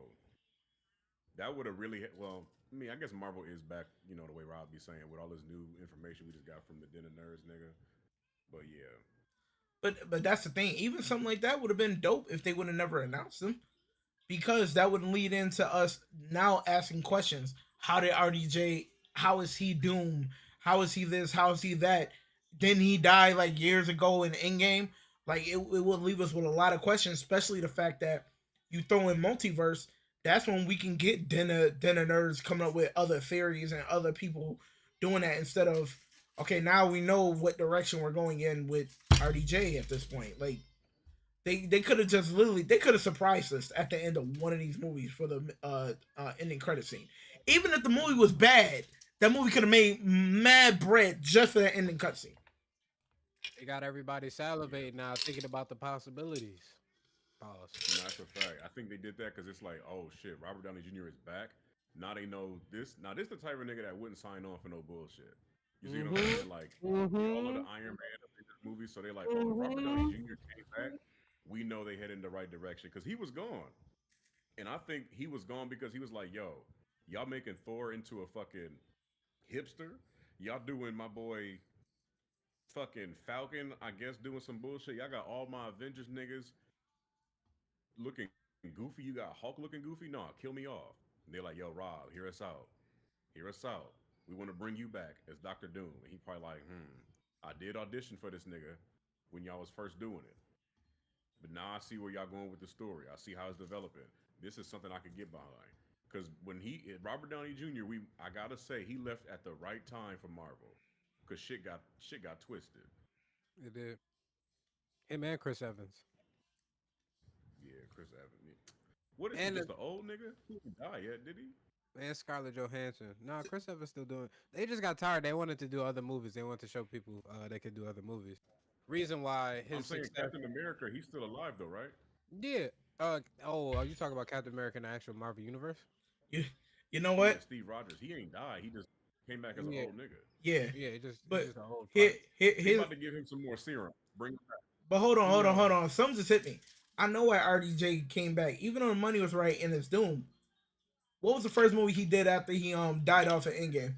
That would have really well. I mean, I guess Marvel is back. You know the way Rob be saying with all this new information we just got from the Den of Nerds, nigga. But yeah, But that's the thing. Even something like that would have been dope if they would have never announced him, because that would lead into us now asking questions. How did RDJ? How is he Doom? How is he this? How is he that? Didn't he die like years ago in Endgame? Like it would leave us with a lot of questions, especially the fact that you throw in multiverse. That's when we can get dinner nerds coming up with other theories and other people doing that, instead of, okay, now we know what direction we're going in with RDJ at this point. Like they could have just literally, they could have surprised us at the end of one of these movies for the ending credit scene. Even if the movie was bad, that movie could have made mad bread just for that ending cutscene. They got everybody yeah. salivating now, thinking about the possibilities. Pause. No, that's a fact. I think they did that because it's like, oh shit, Robert Downey Jr. is back. Now they know this. Now this the type of nigga that wouldn't sign on for no bullshit. You see what I'm Mm-hmm. saying? Like we all know Mm-hmm. the Iron Man of this movie, so they like, oh, if Robert Downey Mm-hmm. Jr. came back, we know they head in the right direction because he was gone, and I think he was gone because he was like, yo, y'all making Thor into a fucking hipster. Y'all doing my boy fucking Falcon, I guess, doing some bullshit. Y'all got all my Avengers niggas looking goofy. You got Hulk looking goofy. Nah, kill me off. And they're like, yo, Rob, hear us out. Hear us out. We want to bring you back as Doctor Doom. And he probably like, I did audition for this nigga when y'all was first doing it. But now I see where y'all going with the story. I see how it's developing. This is something I could get behind. Because when Robert Downey Jr., I gotta say he left at the right time for Marvel. Because shit got twisted. It did. Him and Chris Evans. Yeah, Chris Evans. Yeah. What is he? And Just an old nigga? He didn't die yet, did he? and Scarlett Johansson. No, Chris Evans still doing. They just got tired. They wanted to do other movies. They wanted to show people they could do other movies. Reason why I'm his saying success. Captain America. He's still alive though, right? Yeah. Are you talking about Captain America in the actual Marvel universe? You, you know Yeah, what? Steve Rogers. He ain't died. He just came back as an Yeah. old nigga. Yeah, Yeah. It's but just an old here, part. here, They here. about to give him some more serum. Bring him back. But hold on, He hold on, hold um. on. Something just hit me. I know why RDJ came back, even though the money was right in his doom. What was the first movie he did after he died off at Endgame?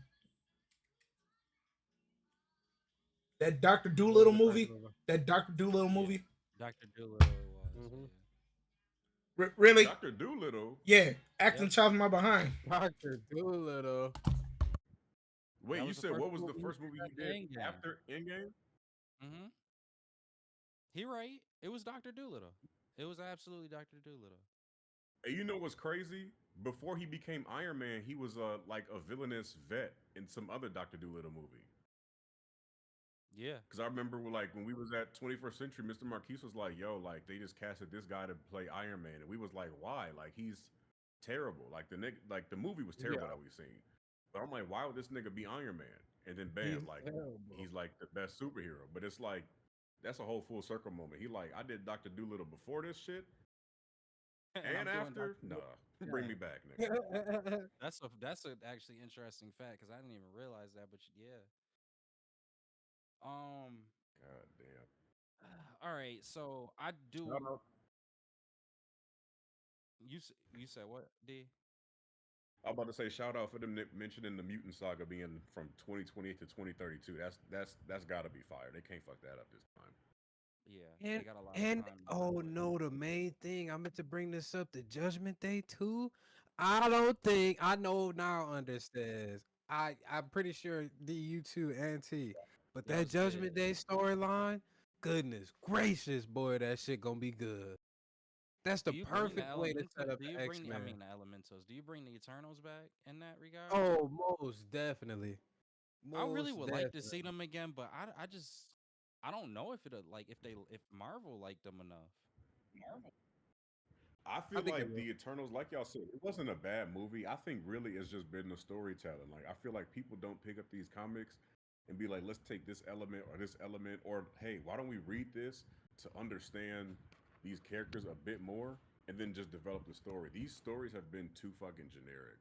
That Doctor What was Doolittle the first movie. movie? That Doctor Doolittle Yeah, movie. Dr. Doolittle it was. Mm-hmm. Yeah. Really? Doctor Doolittle. Yeah, acting Yep. chopping my behind. Doctor Doolittle. Wait, That you was the said first what was the movie he first movie did he after did Endgame. after Endgame? Mm-hmm. He right. It was Dr. Doolittle. It was absolutely Dr. Doolittle. And you know what's crazy? Before he became Iron Man, he was like a villainous vet in some other Doctor Doolittle movie. Yeah. Because I remember like when we was at 21st Century, Mr. Marquise was like, "Yo, like they just casted this guy to play Iron Man," and we was like, "Why? Like he's terrible. Like the movie was Yeah. terrible that we seen." But I'm like, "Why would this nigga be Iron Man?" And then He's bam, like terrible. he's like the best superhero. But it's like that's a whole full circle moment. He like, I did Doctor Doolittle before this shit And and I'm doing after. Dr. Nah, Doolittle. bring Yeah. me back, nigga. That's a actually interesting fact because I didn't even realize that. But yeah. Um. God damn. All right. So I Shout do. out. You said what, D? I'm about to say shout out for them mentioning the mutant saga being from 2028 to 2032. That's got to be fire. They can't fuck that up this time. Yeah. They And got a lot of and time to work oh with. no, the main thing I meant to bring this up, the Judgment Day too. I don't think I know now understands. I'm pretty sure the you too and T, but that Yes, Judgment did. Day storyline, goodness gracious, boy, that shit gonna be good. That's Do the you bring the perfect way to set elemental? up Do you the X bring the? I Men. mean the elementals. Do you bring the Eternals back in that regard? Oh, most definitely, I really most would like to see definitely. them again, but I just I don't know if it like if Marvel liked them enough. I I feel think they like will. the Eternals, like y'all said, it wasn't a bad movie. I think really it's just been the storytelling. Like I feel like people don't pick up these comics and be like, let's take this element, or hey, why don't we read this to understand these characters a bit more, and then just develop the story. These stories have been too fucking generic.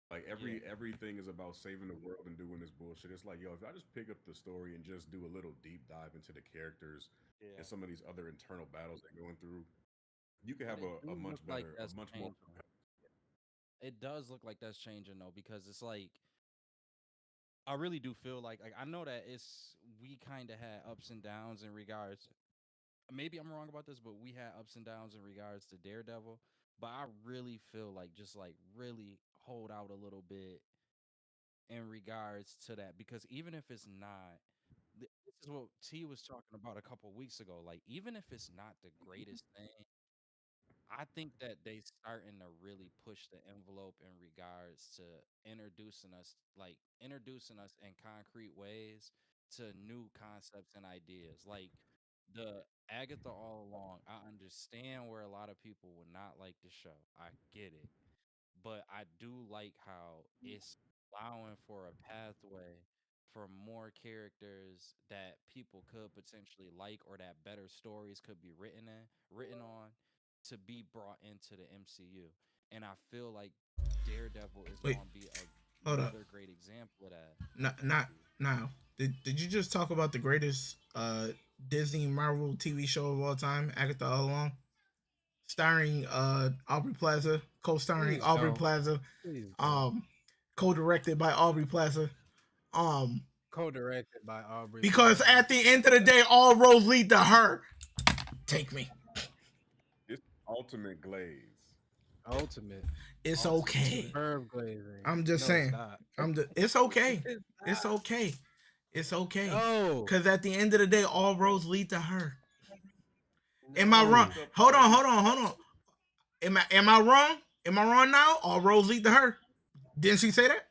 Like Yeah, everything is about saving the world and doing this bullshit. It's like, yo, if I just pick up the story and just do a little deep dive into the characters and yeah. some of these other internal battles they're going through, you could But have it a do look much like better, a that's much more. changing. It does look like that's changing though, because it's like I really do feel like I know that it's we kind of had ups and downs in regards. Maybe I'm wrong about this, but we had ups and downs in regards to Daredevil. But I really feel like just like really hold out a little bit in regards to that because even if it's not this is what T was talking about a couple weeks ago. Like, even if it's not the greatest thing, I think that they starting to really push the envelope in regards to introducing us in concrete ways to new concepts and ideas. Like the Agatha all along, I understand where a lot of people would not like the show. I get it, but I do like how it's allowing for a pathway for more characters that people could potentially like or that better stories could be written on to be brought into the MCU. And I feel like Daredevil is Wait, going to be hold up. another great example of that. Not now. Did you just talk about the greatest Disney Marvel TV show of all time, Agatha All Along, starring Aubrey Plaza, co-starring Please Aubrey don't. Plaza, Please don't. um, co-directed by Aubrey Plaza. Um, Co-directed by Aubrey because Plaza. at the end of the day, all roads lead to her. Take me. It's ultimate glaze. Ultimate. It's Ultimate okay. Glaze. Superb glazing. I'm just No, it's saying. not. It's okay. It's It's not. okay. It's okay. No. Cause at the end of the day, all roads lead to her. Am I She wrong? No. ends up Hold on, already. hold on, hold on. Am I wrong? Am I wrong now? All roads lead to her. Didn't she say that?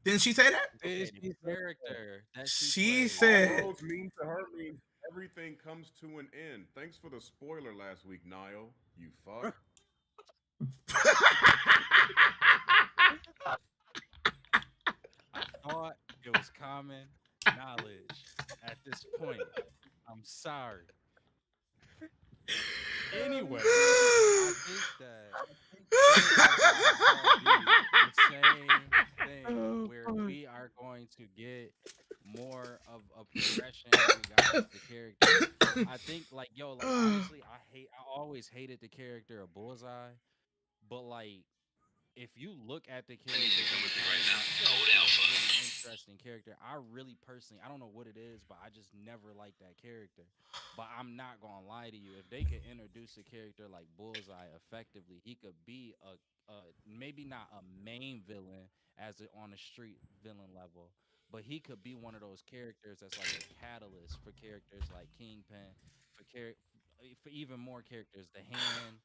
Didn't she say that? Did Okay, the she say that? character that she She plays. All said roads mean to her means everything comes to an end. Thanks for the spoiler last week, Niall. You fuck. I thought it was common knowledge at this point. I'm sorry. Anyway, I think that Daredevil is going to be the same thing Oh, where fuck. we are going to get more of a progression in regards to characters. I think like yo, like honestly, I always hated the character of Bullseye, but like if you look at the characters in the comics, like he's actually a really interesting character. I really personally, I don't know what it is, but I just never liked that character. But I'm not gonna lie to you, if they could introduce a character like Bullseye effectively, he could be a maybe not a main villain as a, on a street villain level, but he could be one of those characters that's like a catalyst for characters like Kingpin, for even more characters, the Hand.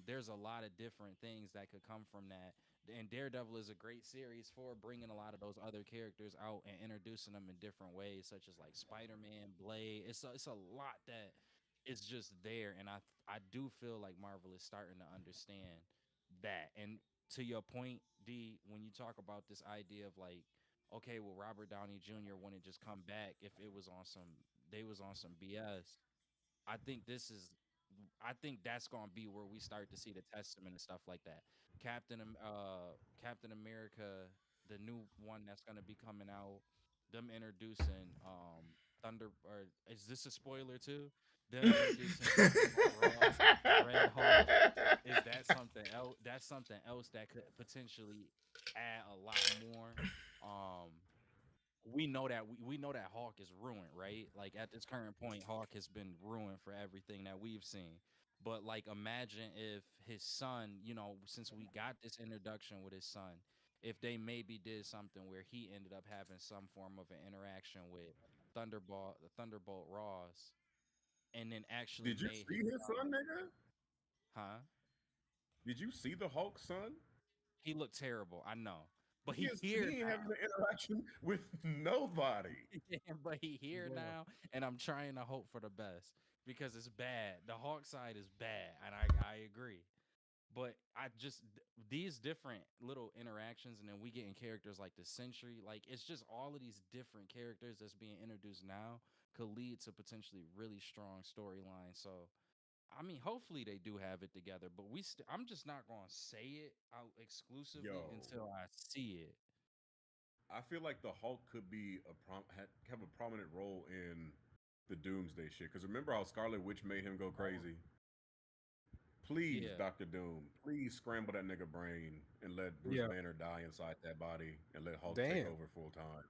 There's a lot of different things that could come from that. And Daredevil is a great series for bringing a lot of those other characters out and introducing them in different ways, such as like Spider-Man, Blade. It's a lot that is just there, and I do feel like Marvel is starting to understand that. And to your point, D, when you talk about this idea of like, okay, well, Robert Downey Jr. wouldn't just come back if it was on some they was on some BS. I think this is I think that's gonna be where we start to see the testament and stuff like that. Captain America, the new one that's gonna be coming out, them introducing Thunder or is this a spoiler too? Them introducing Thunderbolt Ross, Red Hulk. Is that something else? That's something else that could potentially add a lot more. Um, we know that Hawk is ruined, right? Like at this current point, Hawk has been ruined for everything that we've seen. But like imagine if his son, since we got this introduction with his son, if they maybe did something where he ended up having some form of an interaction with Thunderbolt Ross and then actually Did you made his see his son, son, nigga? huh? Did you see the Hulk son? He looked terrible, I know. But He he is here he ain't having now. an interaction with nobody. But he here Bro. now, and I'm trying to hope for the best because it's bad. The Hawk side is bad, and I agree. But I just these different little interactions, and then we get in characters like the Sentry. Like it's just all of these different characters that's being introduced now could lead to potentially really strong storylines. So I mean, hopefully they do have it together. But I'm just not gonna say it out exclusively Yo, until I see it. I feel like the Hulk could be have a prominent role in the Doomsday shit. Because remember how Scarlet Witch made him go crazy? Please, Yeah, Doctor Doom, please scramble that nigga brain and let Bruce Yeah. Banner die inside that body and let Hulk take Damn. over full time.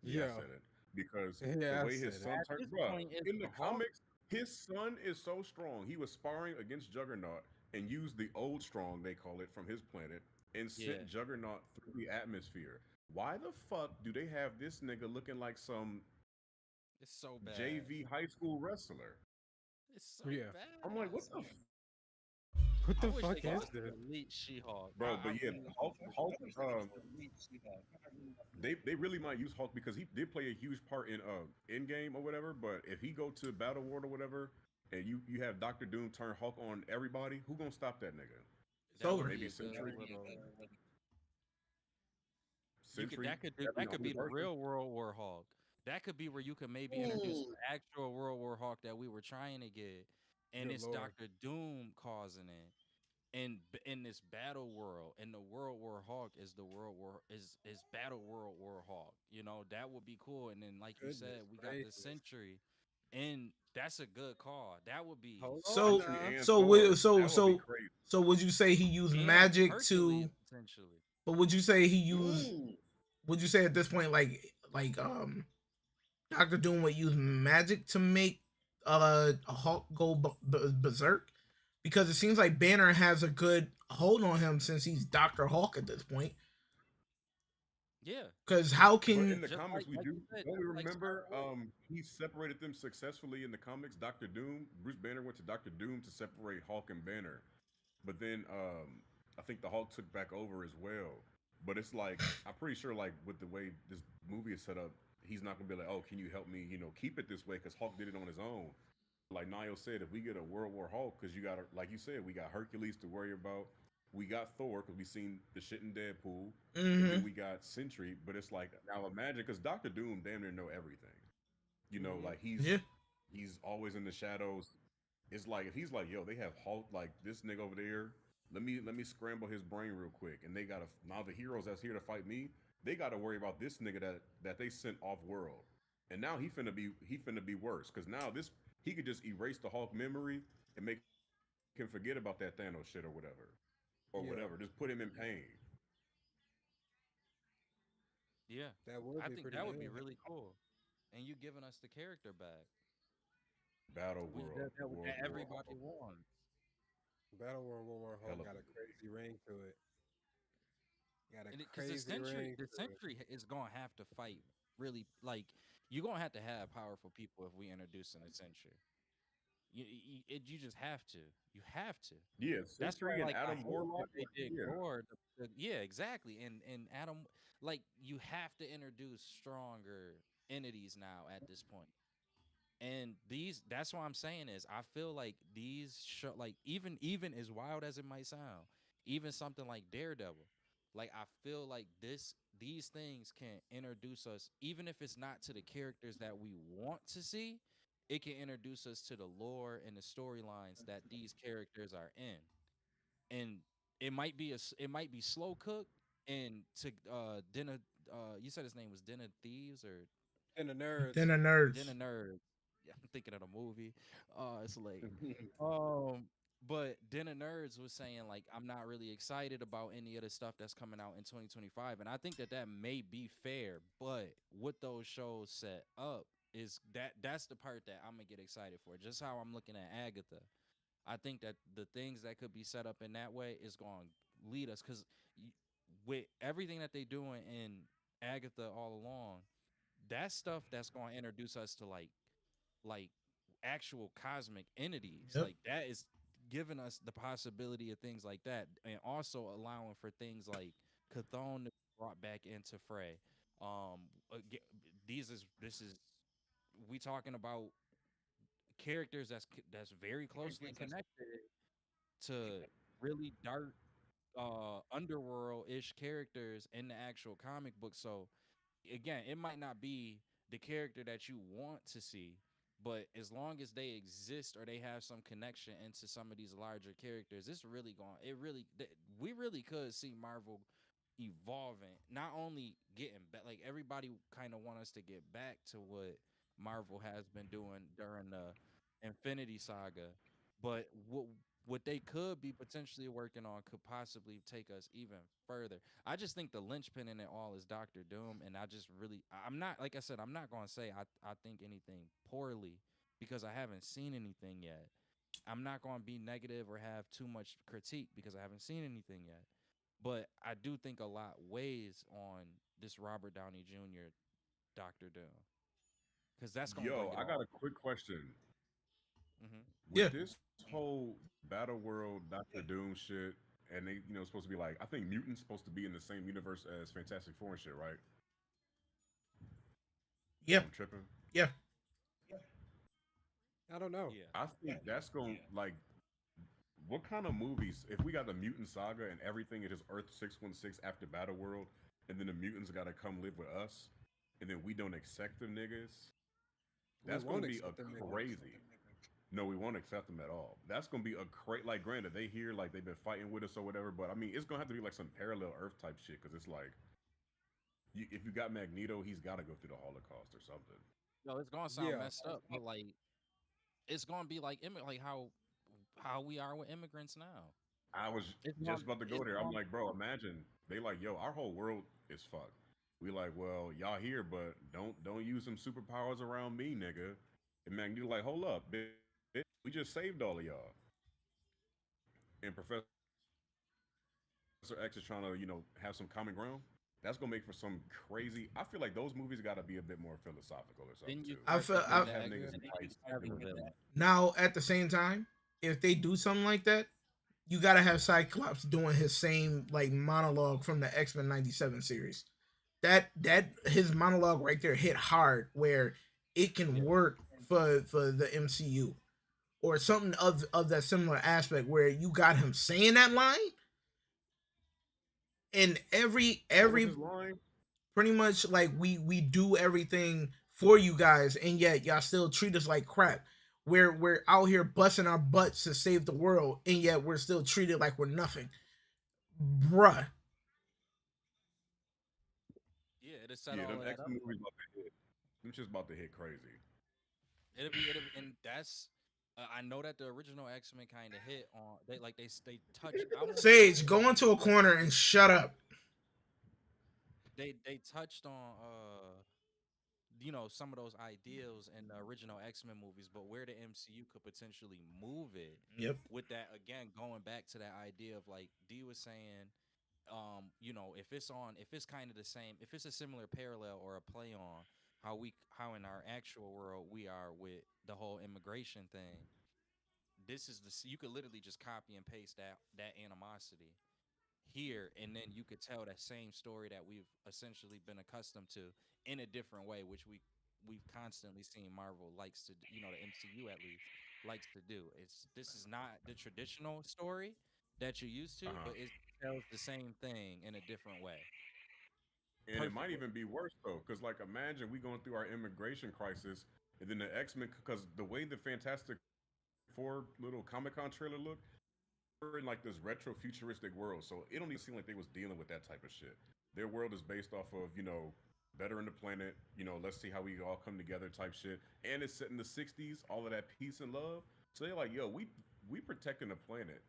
Yeah, I Yeah. said it. Because the Yeah, I way his said it. son at turned, this bruh, point, it's in the the Hawk. comics, his son is so strong. He was sparring against Juggernaut and used the old strong, they call it, from his planet and Yeah, sent Juggernaut through the atmosphere. Why the fuck do they have this nigga looking like some it's so bad. JV high school wrestler? It's so Yeah. I'm like, bad. what the What I the wish they fuck could is just this? delete She-Hulk. bro? But yeah, Hulk they really might use Hulk because he did play a huge part in Endgame or whatever. But if he go to Battle World or whatever, and you have Doctor Doom turn Hulk on everybody, who gonna stop that nigga? It's That would over. be Maybe a good Sentry. little. You could Sentry that having the could only be the person. real World War Hulk. That could be where you could maybe introduce Ooh, the actual World War Hulk that we were trying to get, and Good it's lord. Doctor Doom causing it. In this battle world, and the World War Hulk is the World War is Battle World War Hulk. That would be cool. And then, like you said, Goodness we got the gracious. Sentry, and that's a good call. That would be Hold on So Sentry now. and so Thor. so That would be so crazy. so would you say he used and magic Hercules to? potentially. But would you say he used? Ooh, Would you say at this point, like Doctor Doom would use magic to make a Hulk go berserk? Because it seems like Banner has a good hold on him since he's Doctor Hulk at this point. Yeah, Because how but in can the just comics, we like do you said, don't we just like remember? Scarlet Witch. He separated them successfully in the comics. Doctor Doom, Bruce Banner went to Doctor Doom to separate Hulk and Banner, but then I think the Hulk took back over as well. But it's like I'm pretty sure, like with the way this movie is set up, He's not gonna be like, oh, can you help me, keep it this way? Because Hulk did it on his own. Like Niall said, if we get a World War Hulk, because you got, like you said, we got Hercules to worry about. We got Thor, because we seen the shit in Deadpool. And then Mm-hmm. we got Sentry, but it's like, now imagine, because Doctor Doom damn near know everything. Like Yeah. he's always in the shadows. It's like if he's like, yo, they have Hulk like this nigga over there. Let me scramble his brain real quick. And they gotta now the heroes that's here to fight me, they gotta worry about this nigga that they sent off world. And now he finna be worse. Cause now this he could just erase the Hulk memory and make him forget about that Thanos shit or whatever. Or whatever. Just Yeah, put him in pain. Yeah, that would I be think pretty that would be good. really cool. And you giving us the character back. Battle We World, World that War everybody Hulk. wants. Battle World War War Hell Hulk of got a a crazy ring to it. Got a Because crazy ring the to it. century is gonna have to fight really like you're gonna have to have powerful people if we introduce in the century. You just have to. You have to. Yeah, That's why, Sentry and like, I Adam hate that Warlock. they did Yeah. Gore. Yeah, exactly. And Adam, like, you have to introduce stronger entities now at this point. And that's what I'm saying is I feel like these show like even as wild as it might sound, even something like Daredevil, like I feel like these things can introduce us, even if it's not to the characters that we want to see, it can introduce us to the lore and the storylines that these characters are in. And it might be slow cooked and to dinner you said his name was Dinner Thieves or And the nerds. Then the Dinner nerds. Nerd. Yeah, I'm thinking of the movie. It's late. Um, but Dinner Nerds was saying like I'm not really excited about any of the stuff that's coming out in 2025, and I think that that may be fair. But what those shows set up is that's the part that I'm gonna get excited for. Just how I'm looking at Agatha, I think that the things that could be set up in that way is going to lead us because with everything that they doing in Agatha all along, that stuff that's going to introduce us to like actual cosmic entities Yep. like that is giving us the possibility of things like that and also allowing for things like Chthon to be brought back into fray. Aga this is we talking about characters that's very closely connected to really dark underworld-ish characters in the actual comic book. So again, it might not be the character that you want to see, but as long as they exist or they have some connection into some of these larger characters, it's really going. We really could see Marvel evolving, not only getting back. Like everybody kind of want us to get back to what Marvel has been doing during the Infinity Saga, but what they could be potentially working on could possibly take us even further. I just think the linchpin in it all is Doctor Doom, and I just really, I'm not like I said, I'm not gonna say I think anything poorly because I haven't seen anything yet. I'm not gonna be negative or have too much critique because I haven't seen anything yet. But I do think a lot weighs on this Robert Downey Jr. Doctor Doom because that's gonna bring Yo, it I got all. a quick question. Hmm. With Yeah. this whole Battle World Doctor Doom shit, and they, supposed to be like, I think mutants supposed to be in the same universe as Fantastic Four and shit, right? Or Yeah. I'm tripping. Yeah. I don't know. Yeah. I think that's going like, what kind of movies? If we got the mutant saga and everything is just Earth 616 after Battle World, and then the mutants got to come live with us, and then we don't accept them niggas, We that's going won't to be a accept them niggas. crazy. No, we won't accept them at all. That's gonna be a crazy. Like, granted, they here like they've been fighting with us or whatever, but I mean, it's gonna have to be like some parallel Earth type shit because it's like, if you got Magneto, he's got to go through the Holocaust or something. No, it's gonna sound Yeah, messed up, but like it's gonna be like like how we are with immigrants now. I was just about to go It's there. I'm gonna like, bro, imagine they like, yo, our whole world is fucked. We like, well, y'all here, but don't use some superpowers around me, nigga. And Magneto like, hold up, bitch, we just saved all of y'all. And Professor X is trying to, have some common ground. That's gonna make for some crazy. I feel like those movies got to be a bit more philosophical or something too. then you I Don't start just feel. to have I, do niggas that, in yeah. and then fights you doing have the villain. now, at the same time, if they do something like that, you gotta have Cyclops doing his same like monologue from the X Men '97 series. that his monologue right there hit hard where it can Yeah. work for the MCU or something of that similar aspect where you got him saying that line and What was every his line? pretty much like we do everything for you guys and yet y'all still treat us like crap. We're out here busting our butts to save the world and yet we're still treated like we're nothing. Bruh. Yeah, it'll set Yeah, all them of that X up. Men movies about to hit. Them just about to hit crazy. And that's I know that the original X Men kind of hit on they touch. I won't say Sage, go into a corner and shut up. they touched on some of those ideals in the original X-Men movies, but where the MCU could potentially move it Yep. with that, again, going back to that idea of like D was saying, if it's kind of the same, if it's a similar parallel or a play on how in our actual world we are with the whole immigration thing. This is you could literally just copy and paste that animosity here, and then you could tell that same story that we've essentially been accustomed to in a different way, which we've constantly seen Marvel likes to the MCU at least likes to do. This is not the traditional story that you're used Uh to, huh. but it tells the same thing in a different way. And it Perfect might way. even be worse though, because like imagine we going through our immigration crisis, and then the X Men, because the way the Fantastic Four little Comic Con trailer looked, we're in like this retro futuristic world, so it don't even seem like they was dealing with that type of shit. Their world is based off of bettering the planet. Let's see how we all come together type shit, and it's set in the '60s, all of that peace and love. So they're like, yo, we protecting the planet.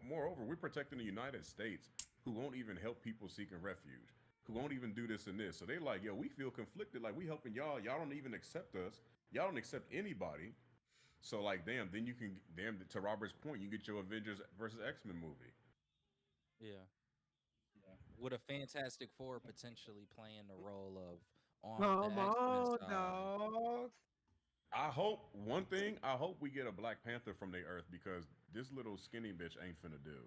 Moreover, we're protecting the United States, who won't even help people seeking refuge, who won't even do this and this. So they like, yo, we feel conflicted. Like we helping y'all. Y'all don't even accept us. Y'all don't accept anybody. So like, damn. Then you can, damn. To Robert's point, you get your Avengers versus X Men movie. Yeah, with a Fantastic Four potentially playing the role of on the Come X-Men on, side. dog. I hope one thing. I hope we get a Black Panther from the Earth because this little skinny bitch ain't finna do.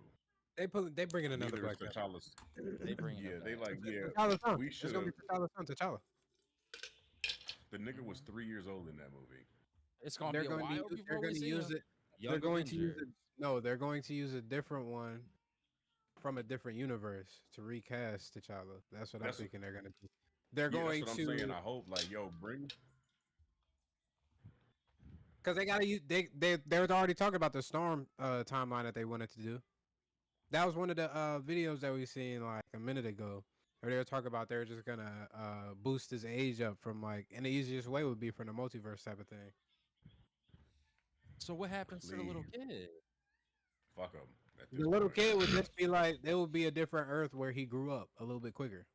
They bringing another Neither is Black Panther. T'Challa's. They bringing Yeah, them they back. like, yeah. T'Challa's son. We It's should gonna be have. T'Challa's son, T'Challa. The nigga was Hmm. 3 years old in that movie. It's gonna They're be a going to while use, they're before we going to see use him. it. They're Young going to use Avenger. it. No, they're going to use a different one from a different universe to recast T'Challa. That's what I'm That's thinking they're going to do. They're Yeah, that's going what I'm saying. to I hope like, yo, bring. because they got to use they were already talking about the Storm timeline that they wanted to do. That was one of the videos that we seen like a minute ago. Where they were talking about they're just gonna boost his age up from like, and the easiest way would be from the multiverse type of thing. So what happens to the little Please kid? fuck him at this The little point. kid would just be like, there would be a different Earth where he grew up a little bit quicker.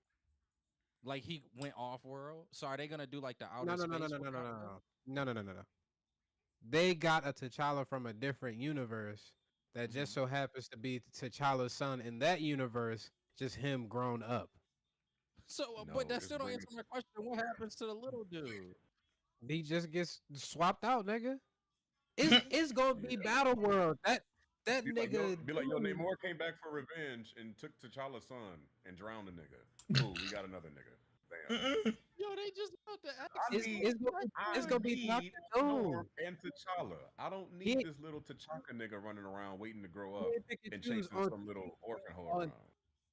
Like he went off world. So are they gonna do like the No, outer no, no, no, space no, no, no, no, Wakanda? no, no, no, no, no, no. They got a T'Challa from a different universe that just Hmm. so happens to be T'Challa's son in that universe, just him grown up. So, but No, that it's still don't bringing. answer my question. What happens to the little dude? He just gets swapped out, nigga. It's gonna be Yeah, Battle World. That nigga be like, yo, dude, Namor came back for revenge and took T'Challa's son and drowned the nigga. Cool, we got another nigga. Bam. Yo, they just built the I X it's need, it's gonna Men. be I it's gonna be Doctor need Thor Doom. and T'Challa. I don't need He this little T'Chaka nigga running around waiting to grow he up ain't pick and and choose chasing some little orphan hoe on around.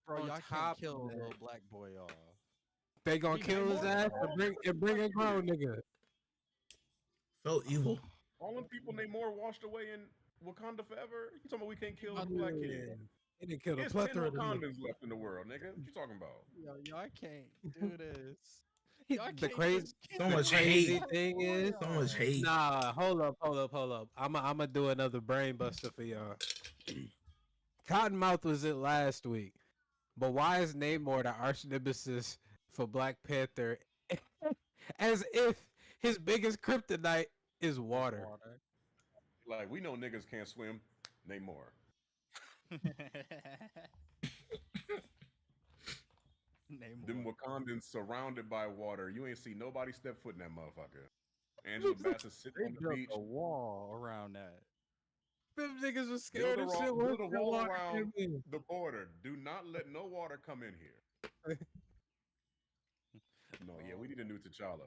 Bro, on y'all can't top of kill a that. little black boy off. They gonna He not kill his Namor, getting ass off. and bring a grown nigga. Felt evil. all them people Namor washed away in Wakanda forever. You talking about we can't He kill a about little to black do. kid? He done killed a There's 10 plethora of them Wakandans left in the world, nigga. What you talking about? Yo, y'all can't do this. niggas. Y'all The can't crazy just kill So the much a crazy hate. black thing boy is, So much off. hate. nah, hold up. I'm gonna do another brain buster for y'all. Cottonmouth was it last week, but why is Namor the arch nemesis for Black Panther? As if his biggest kryptonite is It's water. water. Like, we know niggas can't swim. Namor. Name Them more. Wakandans surrounded by water. You ain't see nobody step foot in that motherfucker. Angela Bassett sitting They on the built beach. a wall around that. Them niggas was Build scared a, as shit once build a that wall water around came in. the border. Do not let no water come in here. need a new T'Challa.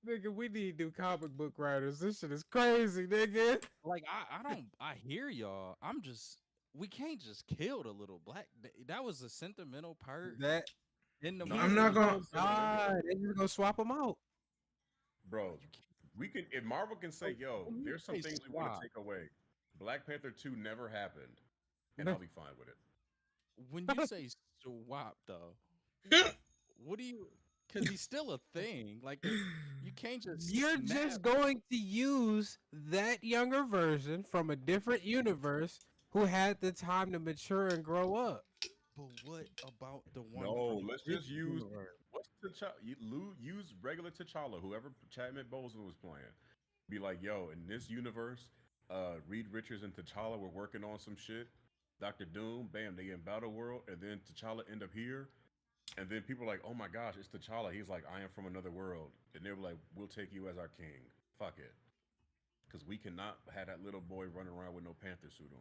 Nigga, we need new comic book writers. This shit is crazy, nigga. Like I hear y'all. We can't just kill the little black. That was a sentimental part That in the No, I'm it's not movie. not gonna. a sentimental. They just gonna swap them out. Bro, You can't. we can if Marvel can say, yo, When you there's some say things we want to swap, take away. Black Panther 2 never happened, and I'll be fine with it. when you say swap though, what do you? Because he's still a thing. Like you can't just You're snap. just going to use that younger version from a different universe who had the time to mature and grow up. But what about the one No, from let's this just use universe? what's T'Challa. Use regular T'Challa, whoever Chadwick Boseman was playing. Be like, yo, in this universe, Reed Richards and T'Challa were working on some shit. Doctor Doom, bam, they in Battle World, and then T'Challa end up here, and then people are like, oh my gosh, it's T'Challa. He's like, I am from another world, and they were like, we'll take you as our king. Fuck it, because we cannot have that little boy running around with no Panther suit on.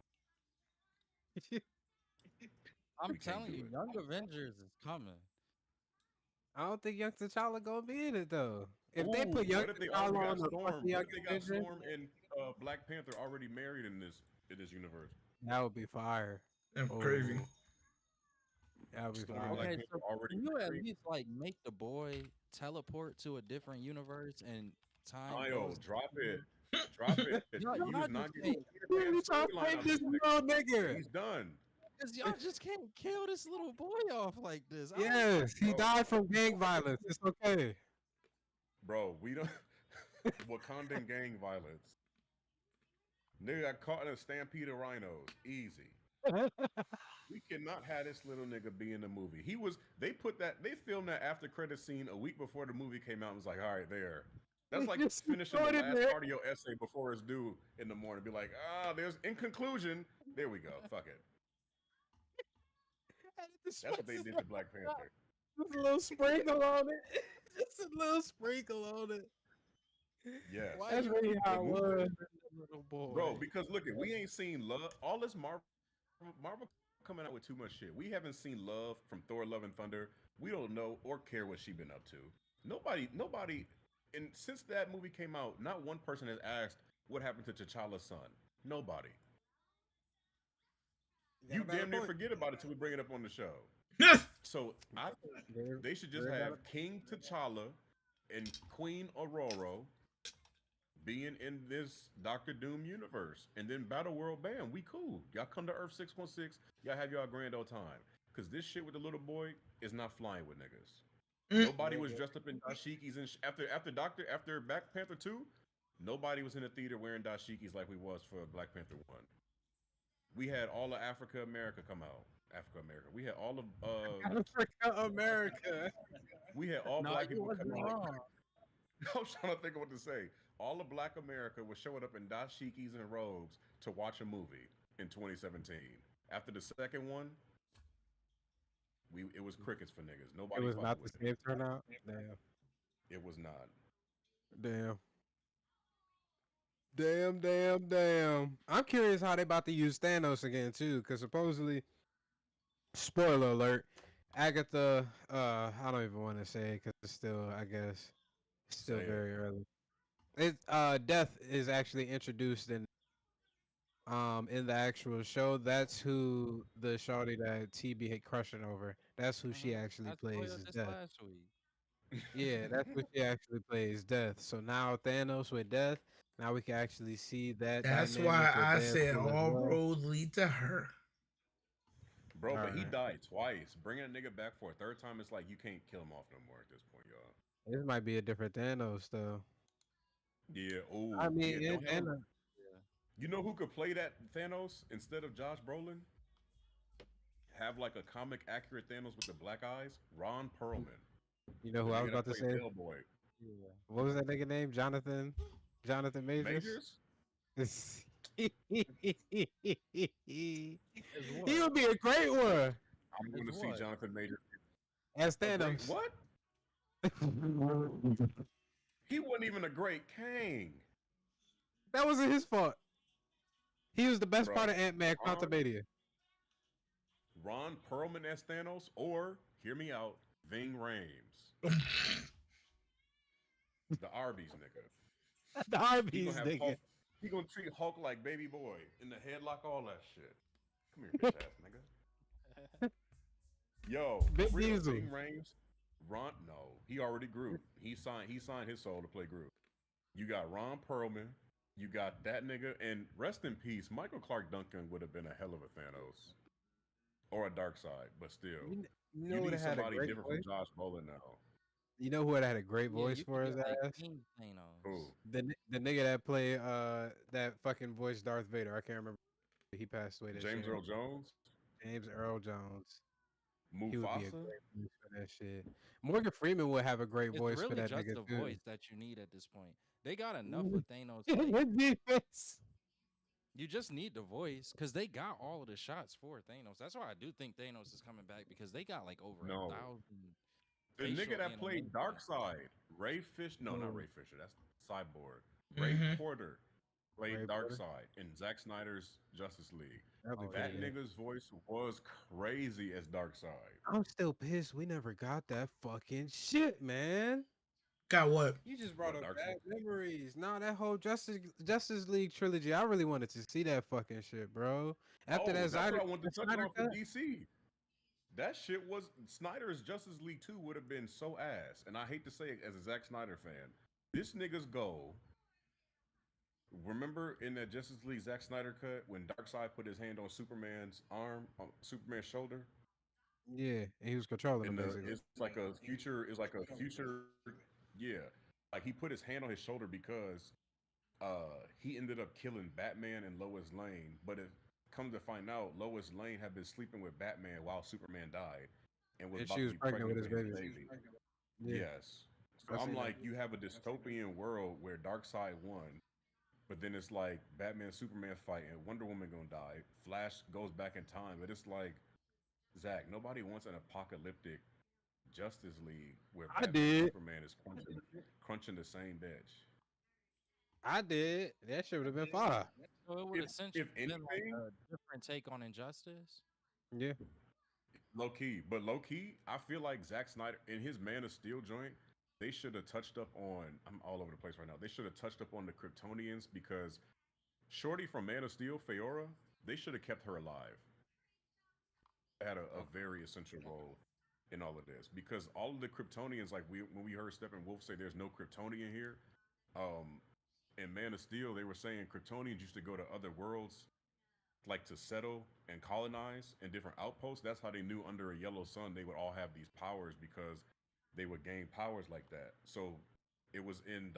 I'm We can't telling do you, it. Young Avengers is coming. I don't think Young T'Challa gonna be in it though. If they Ooh, put Young what if they already T'Challa got on the Storm? fucking What Young if they got Avengers, Storm and Black Panther already married in this universe? that would be fire. That's crazy. Oh, that would be Storm and fire. Black Okay, Panther so already can you at married. least like make the boy teleport to a different universe and time Io, goes? drop it. Drop it. Y'all, You was y'all not just getting can't, Peter You Pan really trying to storyline save out this this nigga. little nigga? He's done. cause y'all just can't kill this little boy off like this. I don't Yes, he Bro, died from gang violence. It's okay. bro, we don't Wakandan gang violence. Nigga got caught in a stampede of rhinos. Easy. We cannot have this little nigga be in the movie. They filmed that after credit scene a week before the movie came out and was like, all right, there. That's like Just finishing throw the it in last there. cardio essay before it's due in the morning. Be like, there's in conclusion, there we go. Fuck it. That's what they did to Black Panther. Just a little sprinkle on it. Just a little sprinkle on it. Yes. why That's you really keep The how it movie, was. the little boy. bro, because look it, we ain't seen love. All this Marvel coming out with too much shit. We haven't seen love from Thor Love and Thunder. We don't know or care what she been up to. Nobody and since that movie came out, not one person has asked what happened to T'Challa's son. Nobody. You got You a better damn near point. forget about it till we bring it up on the show. So I think Very- they should just very have valid. King T'Challa and Queen Aurora being in this Doctor Doom universe. And then Battle World, bam, we cool. Y'all come to Earth 616, y'all have y'all grand old time. Because this shit with the little boy is not flying with niggas. Nobody was dressed up in dashikis and after Black Panther 2, nobody was in the theater wearing dashikis like we was for Black Panther 1. We had all of Africa America come out. Africa America. We had all of Africa, America. we had all No, black you people wasn't come out. wrong. I was trying to think of what to say. All of Black America was showing up in dashikis and robes to watch a movie in 2017. After the second one, it was crickets for niggas. It Nobody was fucking not the with same turnout. Damn. it. It was not. Damn. Damn. I'm curious how they about to use Thanos again too, because supposedly, spoiler alert, Agatha. I don't even want to say it because it's still, I guess, it's still Say it. very early. Death is actually introduced in the actual show. That's who the shorty that TB had crushing over. That's who she actually I plays spoiled as this Death. last week. Yeah, that's what she actually plays, Death. So now Thanos with Death. Now we can actually see that That's dynamic why with I said Deadpool as all well. roads lead to her. Bro, but he Alright. died twice. Bringing a nigga back for a third time, it's like you can't kill him off no more at this point, y'all. This might be a different Thanos though. Yeah, oh, I mean, yeah, don't have him. Thanos. Yeah. You know who could play that Thanos instead of Josh Brolin? Have like a comic accurate Thanos with the black eyes? Ron Perlman. You know The who I was nigga that about to played say? Hellboy. Yeah. What was that nigga name? Jonathan Majors. Majors? he As what? would be a great one I'm going to As see what? Jonathan Majors. as A great, Thanos. what? He wasn't even a great Kang. That wasn't his fault. He was the best Bro, part of Ant-Man Ron, Quantumania. Ron Perlman as Thanos, or, hear me out, Ving Rhames. The Arby's nigga. The He gonna Arby's have nigga. Hulk. He gonna treat Hulk like baby boy in the headlock, all that shit. Come here, bitch ass nigga. Yo, for Big real, Diesel. Ving Rhames, Ron. No, he already Groot. He signed. He signed his soul to play Groot. You got Ron Perlman. You got that nigga, and rest in peace. Michael Clark Duncan would have been a hell of a Thanos or a Dark Side, but still, You you know who need had a somebody great different from voice? Josh Brolin now. You know who had a great Yeah, voice you could for his get like ass? King Who? Thanos. The nigga that played that fucking voice Darth Vader. I can't remember. He passed away this James year. Earl Jones, James Earl Jones. He would be a Mufasa. great voice for that shit. Morgan Freeman would have a great It's voice for really that just nigga the too. voice that you need at this point. They got enough of Thanos. Like Defense. you just need the voice because they got all of the shots for Thanos. That's why I do think Thanos is coming back because they got like over a No, thousand the nigga facial that played animations. Darkseid, Ray Fish. No, not Oh, Ray Fisher. That's Cyborg. Ray Mm-hmm. Porter played Ray Porter. Darkseid in Zack Snyder's Justice League. That'd be Oh pretty That yeah, good. nigga's voice was crazy as Darkseid. I'm still pissed we never got that fucking shit, man. Got what? You just brought What up Darkseid? bad memories. Nah, that whole Justice League trilogy. I really wanted to see that fucking shit, bro. After Oh, that that's what Snyder, I wanted that to touch Snyder on for cut. DC. That shit was Snyder's Justice League 2 would have been so ass. And I hate to say it as a Zack Snyder fan. This nigga's goal. Remember in that Justice League Zack Snyder cut when Darkseid put his hand on Superman's arm, on Superman's shoulder? Yeah, and he was controlling him And basically. it's like a future, it's like a future, yeah. Like he put his hand on his shoulder because he ended up killing Batman and Lois Lane. But it come to find out, Lois Lane had been sleeping with Batman while Superman died and was And she about to was be pregnant with pregnant his with his baby. baby. Yeah, Yes. So I I'm seen that. like, you have a dystopian world where Darkseid won, but then it's like Batman, Superman fight, and Wonder Woman gonna die. Flash goes back in time, but it's like Zach, nobody wants an apocalyptic Justice League where I Batman and did. Superman is crunching the same bitch. I did. That shit would have been fire. so it would If essentially if been like anything, a different take on Injustice. Yeah. low key, but low key, I feel like Zack Snyder in his Man of Steel joint, they should have touched up on. I'm all over the place right now. They should have touched up on the Kryptonians because Shorty from Man of Steel, Feora, they should have kept her alive. Had a very essential role in all of this because all of the Kryptonians, like when we heard Steppenwolf say there's no Kryptonian here, um, in Man of Steel they were saying Kryptonians used to go to other worlds like to settle and colonize in different outposts. That's how they knew under a yellow sun they would all have these powers because they would gain powers like that. So it was in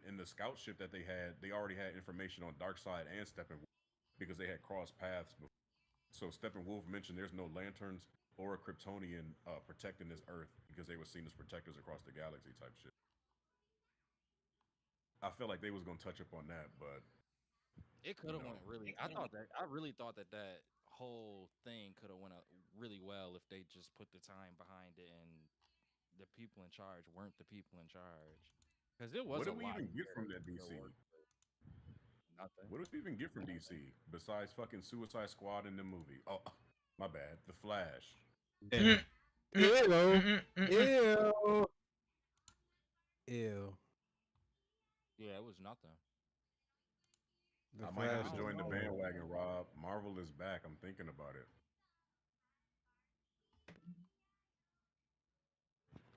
in the scout ship that they had. They already had information on Darkseid and Steppenwolf because they had crossed paths before. So Steppenwolf mentioned there's no lanterns or a Kryptonian protecting this Earth because they were seen as protectors across the galaxy type shit. I felt like they was gonna touch up on that, but It could you have know, went really. I really thought that that whole thing could have went really well if they just put the time behind it and the people in charge weren't the people in charge. Because it was what a did we lot even get here from that that could have DC? worked. But nothing. What did we even get from DC besides fucking Suicide Squad in the movie? Oh, my bad. The Flash. Damn. Mm, mm, Ew. mm, mm, mm. Ew. Ew. Yeah, it was nothing. The I might have Flash to I is don't join the know. cold. bandwagon, Rob. Marvel is back. I'm thinking about it.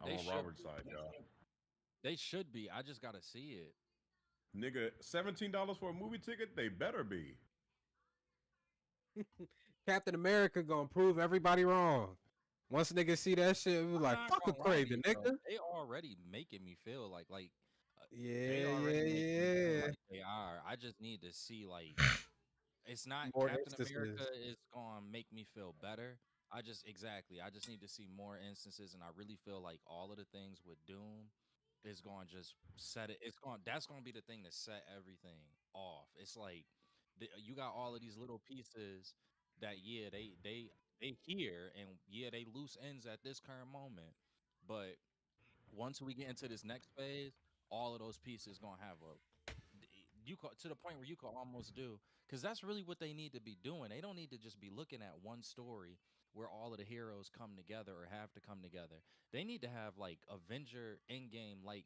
I'm They on should. Robert's side, y'all. They should be. I just gotta see it. Nigga, $17 for a movie ticket? They better be. Captain America gonna prove everybody wrong. Once niggas see that shit, we I'm like, not fuck a gonna lie to Craven, you though. nigga. They already making me feel they Yeah, already yeah, making me feel yeah. like they are. I just need to see it's not More Captain America instances. is gonna make me feel better. I just need to see more instances, and I really feel like all of the things with Doom is gonna just set it. It's going that's gonna be the thing to set everything off. It's like you got all of these little pieces that yeah they here and yeah they loose ends at this current moment, but once we get into this next phase, all of those pieces gonna have a to the point where you could almost do because that's really what they need to be doing. They don't need to just be looking at one story where all of the heroes come together or have to come together. They need to have like Avenger Endgame like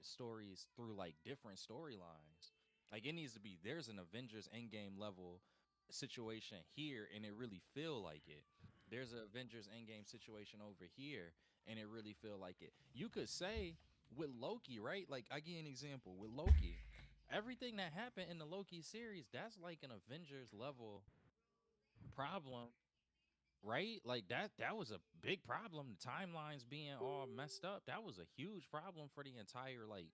stories through like different storylines. Like it needs to be there's an Avengers Endgame level situation here and it really feel like it. There's an Avengers Endgame situation over here and it really feel like it. You could say with Loki, right? Like I give you an example with Loki. Everything that happened in the Loki series, that's like an Avengers level problem, right? Like that was a big problem. The timelines being all messed up, that was a huge problem for the entire like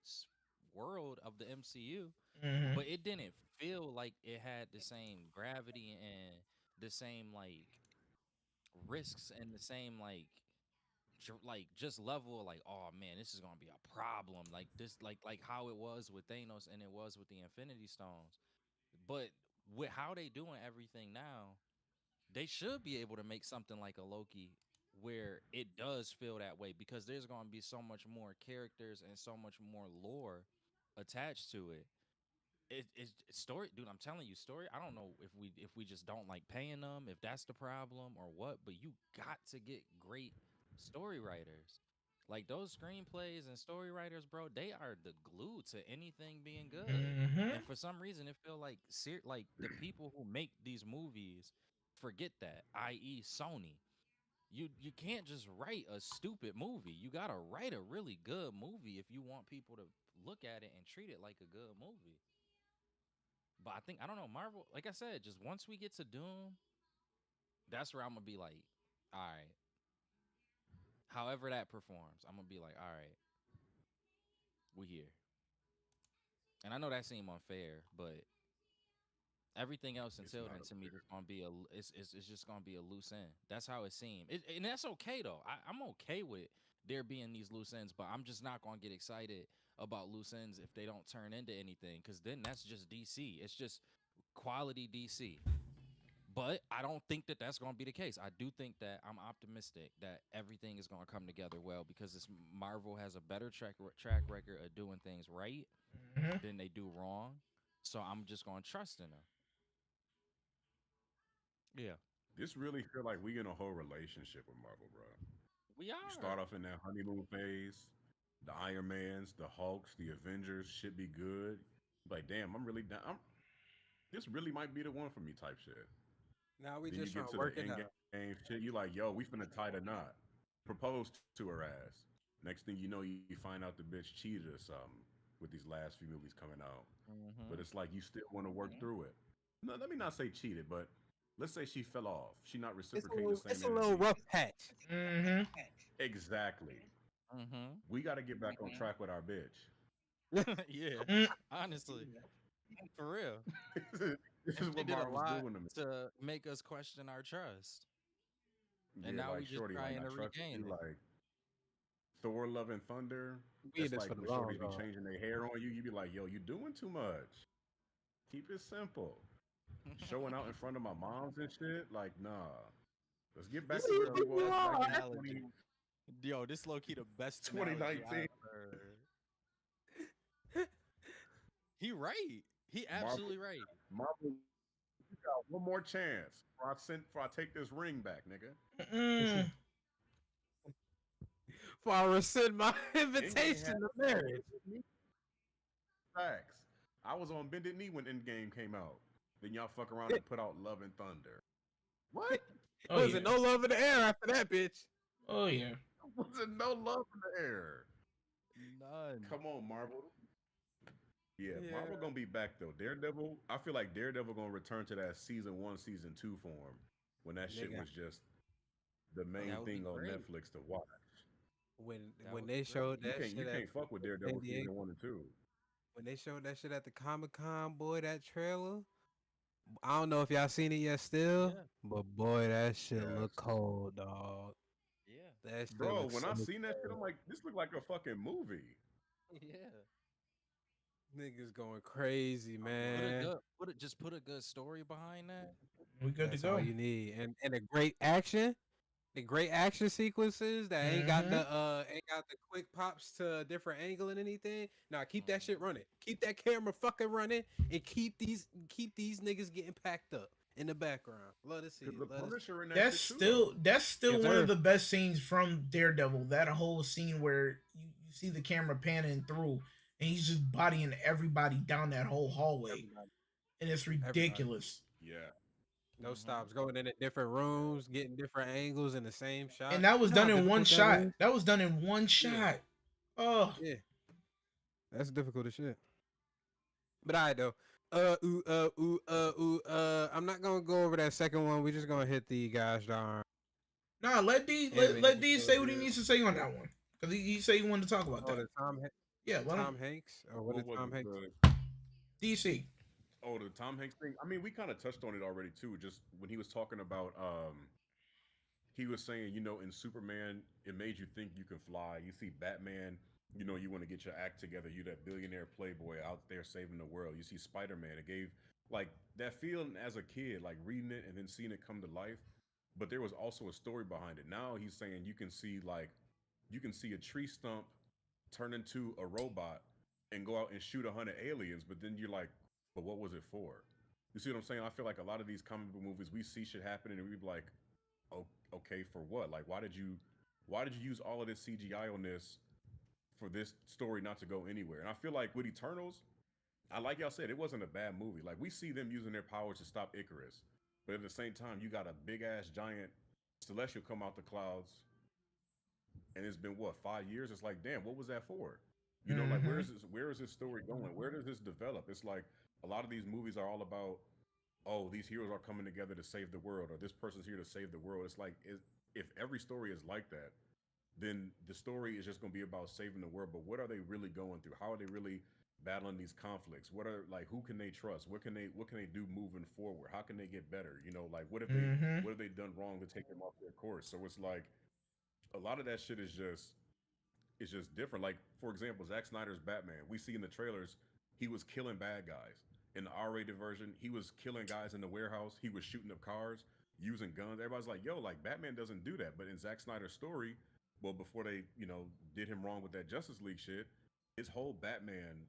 world of the MCU. Mm-hmm. But it didn't feel like it had the same gravity and the same like risks and the same like like just level of like oh man this is gonna be a problem like this like how it was with Thanos and it was with the Infinity Stones. But with how they doing everything now, they should be able to make something like a Loki where it does feel that way because there's going to be so much more characters and so much more lore attached to it. It's story, dude. I'm telling you, story. I don't know if we just don't like paying them, if that's the problem or what. But you got to get great story writers. Like those screenplays and story writers, bro. They are the glue to anything being good. Mm-hmm. And for some reason, it feel like like the people who make these movies forget that. I.e., Sony. You can't just write a stupid movie. You gotta write a really good movie if you want people to look at it and treat it like a good movie. But I think I don't know Marvel. Like I said, just once we get to Doom, that's where I'm gonna be like, all right. However that performs, I'm gonna be like, all right, we here. And I know that seemed unfair, but everything else It's until not then a to me fair. just gonna be it's just gonna be a loose end. That's how it seemed. And that's okay though. I'm okay with there being these loose ends, but I'm just not gonna get excited about loose ends if they don't turn into anything, because then that's just DC. It's just quality DC. But I don't think that that's going to be the case. I do think that I'm optimistic that everything is going to come together well because this Marvel has a better track record of doing things right Mm-hmm. than they do wrong. So I'm just going to trust in them. Yeah, This really feel like we in a whole relationship with Marvel, bro. we You start are. off in that honeymoon phase. The Iron Mans, the Hulks, the Avengers should be good. Like, damn, I'm really down. This really might be the one for me type shit. Now we Then you just trying get to to the work it end out. game shit. You like, yo, we finna tie the knot. Propose to her ass. Next thing you know, you find out the bitch cheated or something with these last few movies coming out. But Mm-hmm. it's like you still want to work through it. No, let me not say cheated, but let's say she fell off. She not reciprocating the same It's a little energy. rough patch. Mm-hmm. Exactly. Mm-hmm. We got to get back on track with our bitch. Yeah, Mm. honestly, for real. This And is she what did a Marvel's lot doing to me. to make us question our trust. And Yeah, now like we just shorty, like trying I to trust regain you. it. Like Thor: Love and Thunder. We in That's this like for the when long shorties be haul. changing their hair on you. You be like, yo, you doing too much. Keep it simple. Showing out in front of my moms and shit. Like, nah. Let's get Who back do to you where we think you was back are? in Analogy. Yo, this low key the best analogy 2019. I've heard. He right. He Marvel, absolutely right. Marvel, you got one more chance before I take this ring back, nigga. Mm. Before I rescind my Endgame had invitation to marriage. facts. I was on bended knee when Endgame came out. Then y'all fuck around and put out Love and Thunder. What? Oh Wasn't yeah. no love in the air after that, bitch. Oh yeah. Wasn't no love in the air. None. Come on, Marvel. Yeah, Marvel Yeah, gonna be back though. Daredevil, I feel like Daredevil gonna return to that season one, season two form when that shit nigga. was just the main That would be thing on great. Netflix to watch. When That when would be they great. showed You that can't you shit at can't fuck with San Daredevil Diego, season one and two. when they showed that shit at the Comic-Con, boy, that trailer. I don't know if y'all seen it yet still, Yeah. but boy, that shit Yes. look cold, dog. Yeah. That shit Bro, looks when so I seen that shit, I'm cold. like, this look like a fucking movie. Yeah. Niggas going crazy, I'm like, man. Put a good story behind that. We good to That's all go. you need. And a great action. The great action sequences that Mm-hmm. ain't got the quick pops to a different angle and anything. Nah, keep that shit Mhm. running. Keep that camera fucking running and keep these niggas getting packed up. in the background. Love to see Because it. the Love to see Punisher in that That's shit too, though. still Yes, one of sir. the best scenes from Daredevil. That whole scene where you see the camera panning through and he's just bodying everybody down that whole hallway, Everybody. and it's Everybody. ridiculous. Yeah. No Mm-hmm. stops. Going in at different rooms, getting different angles in the same shot. And that You was know how done in one difficult that shot. is? That was done in one Yeah. shot. Oh, Yeah. That's difficult as shit. But I though. I'm not gonna go over that second one. We're just gonna hit the gosh darn nah. Let animated D short say what he here. needs to say on that one because he said he wanted to talk about Oh, that. the Yeah, let him. Tom Hanks. Or what What did was Tom it? Hanks? DC. The Tom Hanks thing. I mean, we kind of touched on it already too. Just when he was talking about, he was saying, in Superman, it made you think you can fly. You see Batman, you want to get your act together. You that billionaire playboy out there saving the world. You see Spider Man. It gave like that feeling as a kid, like reading it and then seeing it come to life. But there was also a story behind it. Now he's saying you can see a tree stump turn into a robot and go out and shoot 100 aliens. But then you're like, but what was it for? You see what I'm saying? I feel like a lot of these comic book movies, we see shit happening and we be like, oh, okay, for what? Like, why did you use all of this CGI on this for this story not to go anywhere? And I feel like with Eternals, I like y'all said, it wasn't a bad movie. Like we see them using their powers to stop Icarus, but at the same time, you got a big ass giant celestial come out the clouds, and it's been what 5 years? It's like, damn, what was that for? Like Mm-hmm. where is this story going? Where does this develop? It's like a lot of these movies are all about, oh, these heroes are coming together to save the world, or this person's here to save the world. It's like if every story is like that, then the story is just going to be about saving the world. But what are they really going through? How are they really battling these conflicts? What are like who can they trust? What can they do moving forward? How can they get better? Like Mm-hmm. what have they done wrong to take them off their course? So it's like a lot of that shit is just different. Like for example, Zack Snyder's Batman. We see in the trailers he was killing bad guys. In the R-rated version, he was killing guys in the warehouse. He was shooting up cars, using guns. Everybody's like, "Yo, like Batman doesn't do that." But in Zack Snyder's story, well, before they did him wrong with that Justice League shit, his whole Batman.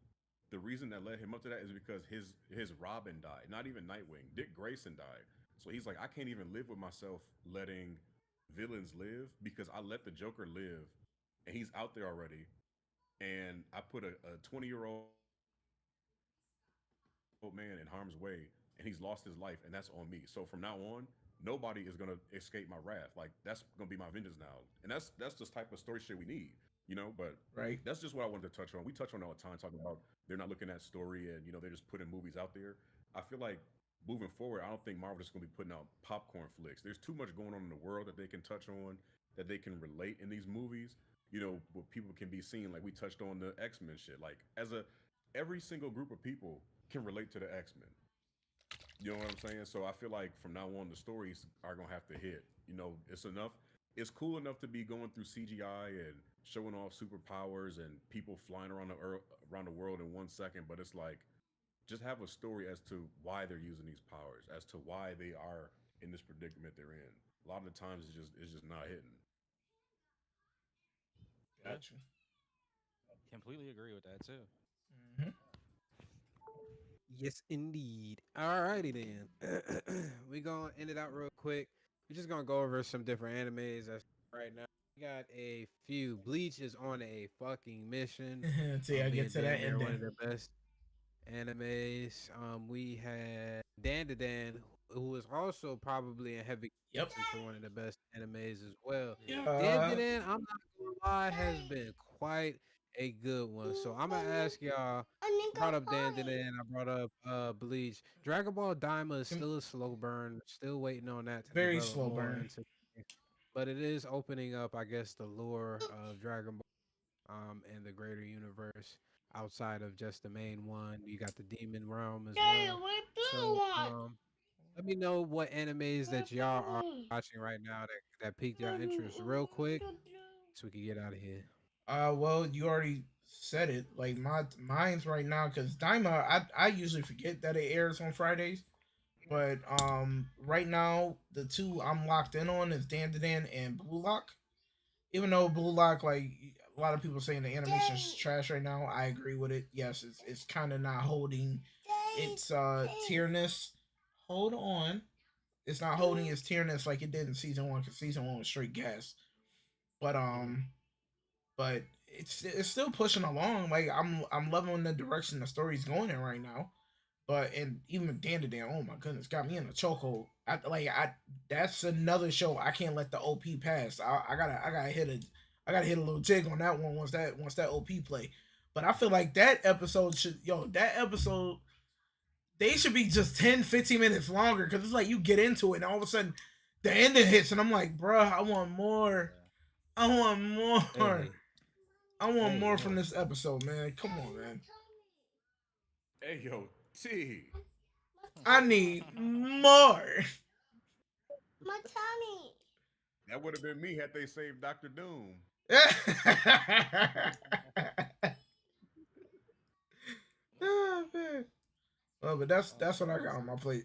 The reason that led him up to that is because his Robin died. Not even Nightwing. Dick Grayson died. So he's like, I can't even live with myself letting villains live because I let the Joker live and he's out there already. And I put a 20-year-old man in harm's way and he's lost his life and that's on me. So from now on, nobody is going to escape my wrath. Like that's going to be my vengeance now. And that's the type of story shit we need, But that's just what I wanted to touch on. We touch Right. on it all the time talking about they're not looking at story and they're just putting movies out there. I feel like moving forward, I don't think Marvel just going to be putting out popcorn flicks. There's too much going on in the world that they can touch on, that they can relate in these movies. What people can be seeing, like we touched on the X-Men shit. Like every single group of people can relate to the X-Men. You know what I'm saying? So I feel like from now on, the stories are gonna have to hit. It's enough. It's cool enough to be going through CGI and showing off superpowers and people flying around the world in 1 second. But it's like just have a story as to why they're using these powers, as to why they are in this predicament they're in. A lot of the times it's just not hitting. Yeah, Gotcha. completely agree with that too. Mm-hmm. Yes, indeed. Alrighty then. We gonna end it out real quick. We're just gonna go over some different animes that's right now. We got a few. Bleach is on a fucking mission. Until I get Being to that damn near one ending. of the best animes. We had Dan, who is also probably in heavy Yep. contention for one of the best animes as well. Dan, Yeah. I'm not gonna lie, has been quite a good one. So I'm gonna ask y'all. I brought up I brought up Bleach. Dragon Ball Daima is still a slow burn. Still waiting on that to Very develop slow more burn. into, but it is opening up, I guess, the lore of Dragon Ball and the greater universe outside of just the main one. You got the demon realm as well. So let me know what animes that y'all are watching right now that piqued your interest real quick so we can get out of here. Well, you already said it. Like mine's right now because Daima, I usually forget that it airs on Fridays. But right now the two I'm locked in on is Dan and Blue Lock. Even though Blue Lock, like a lot of people saying the animation's trash right now, I agree with it. Yes, it's kind of not holding its tierness. Hold on. It's not holding its tierness like it did in season one, because season one was straight gas. But but it's still pushing along. Like I'm loving the direction the story's going in right now. But and even Dan to Dan, oh my goodness, got me in a chokehold. I that's another show I can't let the OP pass. I gotta hit a little jig on that one once that OP play. But I feel like that episode should that episode they should be just 10, 15 minutes longer, because it's like you get into it and all of a sudden the ending hits and I'm like, bruh, I want more. Yeah. I want more. Hey, I want hey, more from yo. this episode, man. Come on, man. Hey, yo, T. I need more. My tummy. That would have been me had they saved Doctor Doom. Oh, man. Well, but that's what I got on my plate.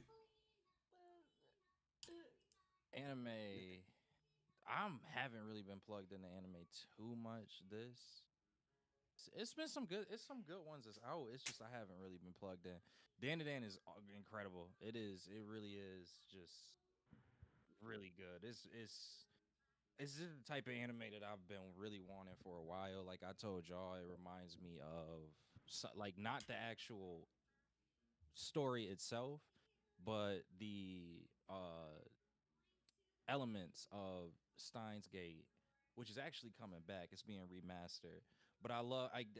Anime. I haven't really been plugged into anime too much. It's been some good. It's some good ones that's out. It's just I haven't really been plugged in. Dan to Dan is incredible. It is. It really is just really good. It's just the type of anime that I've been really wanting for a while. Like I told y'all, it reminds me of like not the actual story itself, but the elements of Steins Gate, which is actually coming back. It's being remastered. But I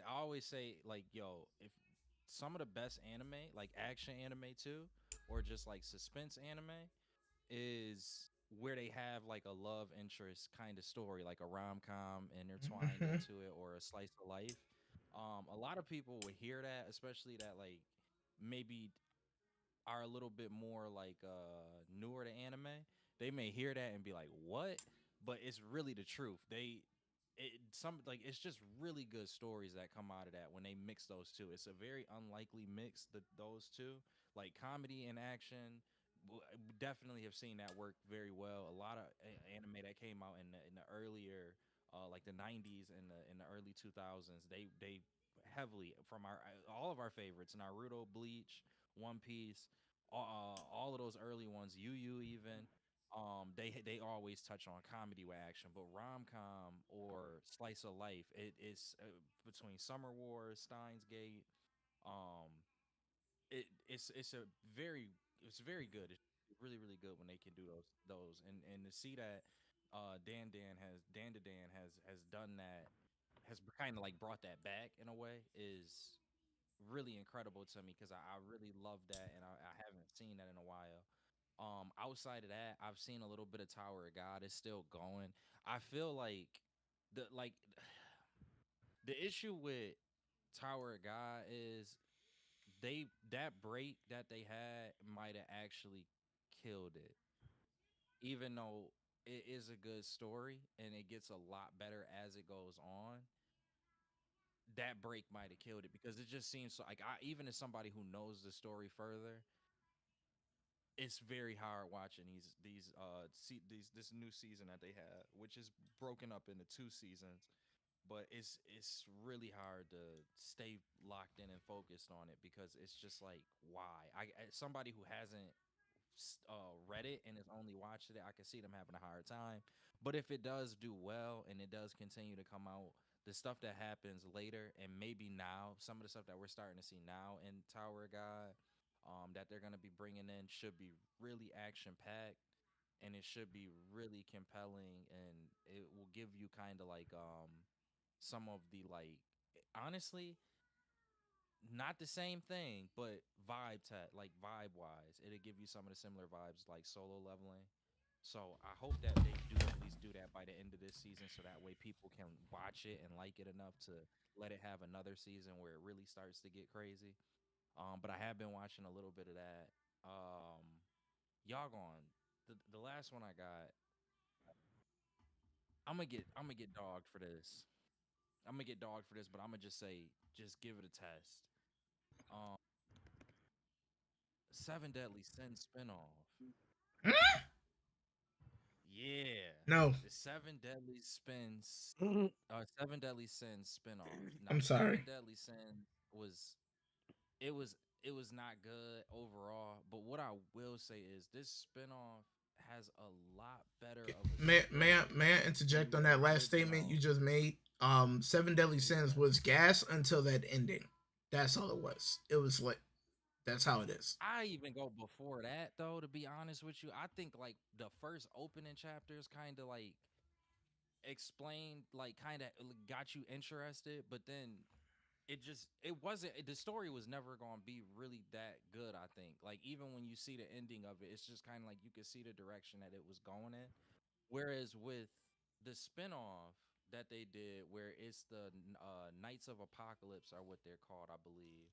always say like, yo, if some of the best anime, like action anime too, or just like suspense anime, is where they have like a love interest kind of story, like a rom com intertwined Hmm. into it, or a slice of life. A lot of people would hear that, especially that like maybe are a little bit more like newer to anime, they may hear that and be like, "What?" But it's really the truth. It's just really good stories that come out of that when they mix those two. It's a very unlikely mix, those two, like comedy and action. Definitely have seen that work very well. A lot of anime that came out in the earlier like the 90s and the early 2000s, they heavily from our all of our favorites, Naruto, Bleach, One Piece, all of those early ones, Yu even, they always touch on comedy with action, but rom com or slice of life, it is between Summer Wars, Steins Gate, um, it's a very it's very good. It's really good when they can do those and to see that Dan to Dan has done that, has kind of like brought that back in a way, is really incredible to me because I really love that and I haven't seen that in a while. Outside of that, I've seen a little bit of Tower of God. It's still going. I feel like the like the issue with Tower of God is that break that they had might have actually killed it. Even though it is a good story and it gets a lot better as it goes on, that break might have killed it because it just seems so, like even as somebody who knows the story further, it's very hard watching this new season that they had, which is broken up into two seasons. But it's really hard to stay locked in and focused on it because it's just like why as somebody who hasn't read it and has only watched it, I can see them having a hard time. But if it does do well and it does continue to come out, the stuff that happens later and maybe now, some of the stuff that we're starting to see now in Tower of God, that they're going to be bringing in should be really action packed and it should be really compelling and it will give you kind of like some of the like honestly not the same thing, but like vibe wise, it'll give you some of the similar vibes like solo leveling. So I hope that they do at least do that by the end of this season, so that way people can watch it and like it enough to let it have another season where it really starts to get crazy. But I have been watching a little bit of that. Y'all gone. The last one I got, I'm gonna get dogged for this. I'm gonna get dogged for this, but I'm gonna just say, just give it a test. Um, Seven Deadly Sins spinoff. Yeah, No, the Seven Deadly Sins spinoff. Now, I'm sorry. Seven Deadly Sins was it was it was not good overall. But what I will say is this spinoff has a lot better of a story May I than interject on the that last statement you original. just made? Seven Deadly Sins Yeah. was gas until that ending. That's all it was. It was like that's how it is. I even go before that though, to be honest with you. I think like the first opening chapters kind of like explained, like kind of got you interested, but then it wasn't, the story was never going to be really that good. I think like even when you see the ending of it, it's just kind of like you could see the direction that it was going in. Whereas with the spinoff that they did, where it's the Knights of Apocalypse are what they're called, I believe,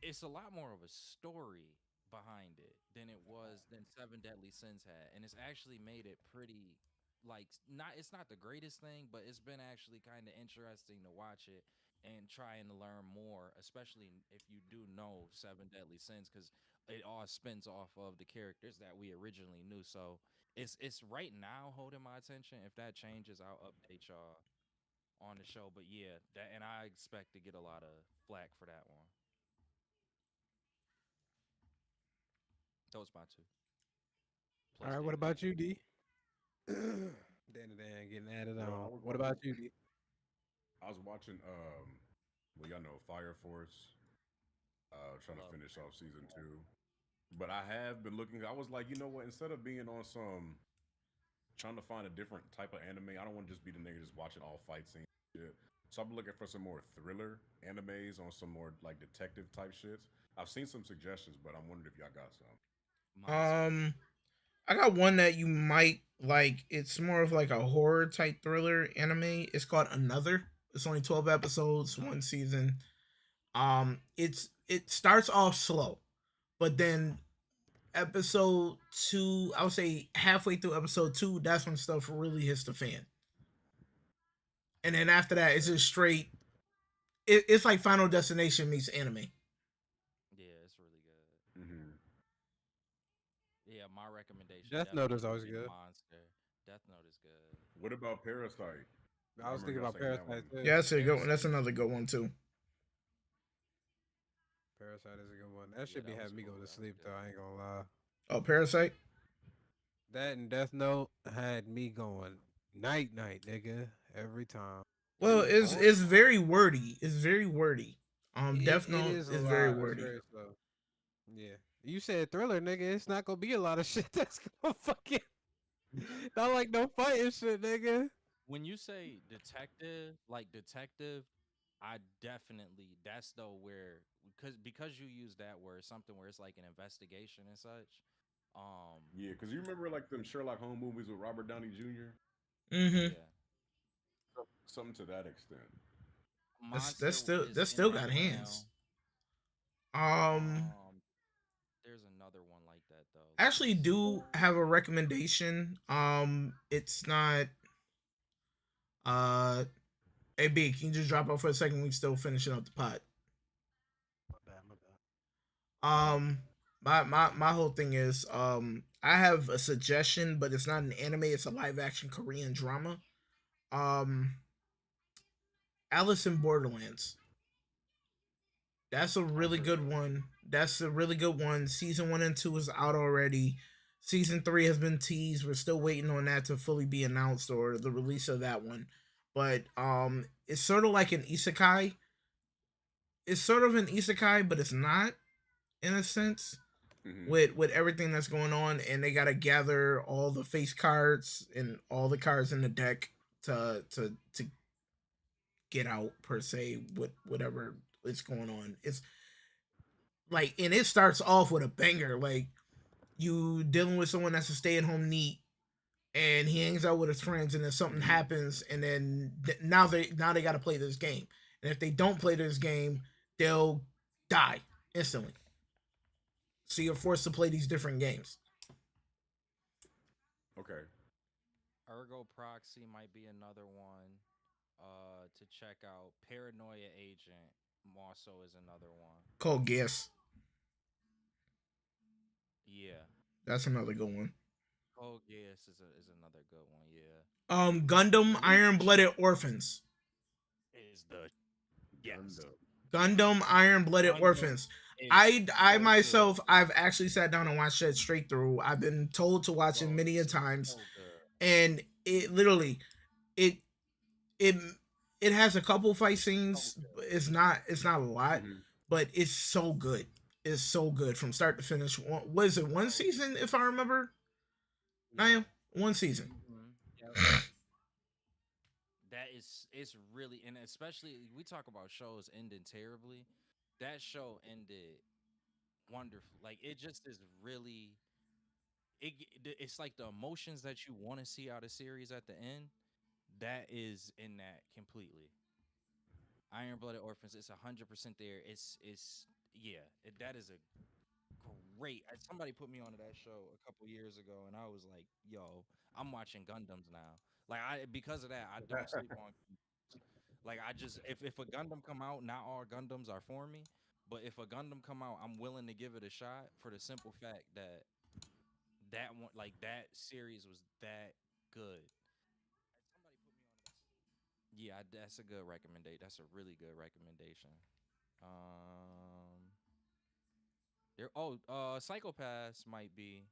it's a lot more of a story behind it than it was than Seven Deadly Sins had, and it's actually made it pretty, like, not, it's not the greatest thing, but it's been actually kind of interesting to watch it and trying to learn more, especially if you do know Seven Deadly Sins, because it all spins off of the characters that we originally knew. So it's right now holding my attention. If that changes, I'll update y'all on the show. But yeah, that, and I expect to get a lot of flack for that one. Those my two. All Plus right, what Dan about Dan. you, D? Dan getting added Well, on. What about you, D? I was watching well y'all know Fire Force, trying to Love finish Fire off Force. season two. But I have been looking. I was like, you know what? Instead of being on some trying to find a different type of anime, I don't want to just be the nigga just watching all fight scenes. And shit. So I'm looking for some more thriller animes on some more like detective type shits. I've seen some suggestions, but I'm wondering if y'all got some. Monster. Um, I got one that you might like. It's more of like a horror type thriller anime. It's called Another. It's only 12 episodes, one Another. season. It starts off slow, but then episode two, I would say halfway through episode two, that's when stuff really hits the fan. And then after that, it's Okay. just straight. It's like Final Destination meets anime. Yeah, it's really good. Hmm. Yeah, my recommendation Death Note is definitely would always be good. Monster. Death Note is good. What about Parasite? I I was remember thinking y'all about saying that Parasite one. too. Yeah, that's a good one. That's Parasite. another good one too. Parasite is a good one. That Yeah, should be that was having me go cool. to That was sleep though. good. I ain't gonna lie. Oh, Parasite. That and Death Note had me going night night, nigga, every time. Well, Too long? it's very wordy. It's very wordy. It Death it Note is a is very lot. It's wordy. very slow. Yeah. You said thriller, nigga. It's not gonna be a lot of shit that's gonna fucking not like no fighting shit, nigga. When you say detective, like detective, I definitely, that's though where, because you use that word, something where it's like an investigation and such. Um, Yeah, because you remember like them Sherlock Holmes movies with Robert Downey Jr. Mm-hmm. yeah, Something to that extent. That's Monster still is that's in still that got hands. realm. Um, Um, there's another one like that though. I Let me actually see. do have a recommendation. It's not. Uh, hey B, can you just drop off for a second? We still finishing up the pot. My bad, my bad. Um, my whole thing is I have a suggestion, but it's not an anime. It's a live action Korean drama. Um, Alice in Borderlands. That's a I've really heard good of it. one. That's a really good one. Season one and two is out already. Season three has been teased. We're still waiting on that to fully be announced or the release of that one. But it's sort of like an isekai. It's sort of an isekai, but it's not in a sense Hmm. with everything that's going on, and they gotta gather all the face cards and all the cards in the deck to get out per se with whatever is going on. It's like, and it starts off with a banger. Like you dealing with someone that's a stay at home neat, and he hangs out with his friends, and then something Hmm. happens, and then now they got to play this game, and if they don't play this game, they'll die instantly. So you're forced to play these different games. Okay. Ergo Proxy might be another one to check out. Paranoia Agent also is another one. Called Guess. Yeah. That's another good one. Oh yes is another good one. Yeah. Gundam When we Iron Blooded Orphans. is the yes. Gundam. Gundam Iron Blooded Gundam Orphans. It's I so good. myself, I've actually sat down and watched that straight through. I've been told to watch it Bro, many a it's times, so good. and it literally it it it has a couple fight It's so scenes. good. It's not a lot, Hmm. but it's so good. It's so good from start to finish. What is it? One Bro, season, if I remember. yeah. Naya, one season. Yep. That is it's really, and especially we talk about shows ending terribly. That show ended wonderful. Like it just is really it's like the emotions that you want to see out of series at the end. That is in that completely. Iron Blooded Orphans. It's 100% there. It's yeah. That is a great. Somebody put me onto that show a couple years ago, and I was like, "Yo, I'm watching Gundams now." Like I because of that, I don't sleep on. Like I just if a Gundam come out, not all Gundams are for me, but if a Gundam come out, I'm willing to give it a shot for the simple fact that that one like that series was that good. Somebody put me on that. Yeah, that's a good recommendation. That's a really good recommendation. Um, there. Oh, Psychopaths might be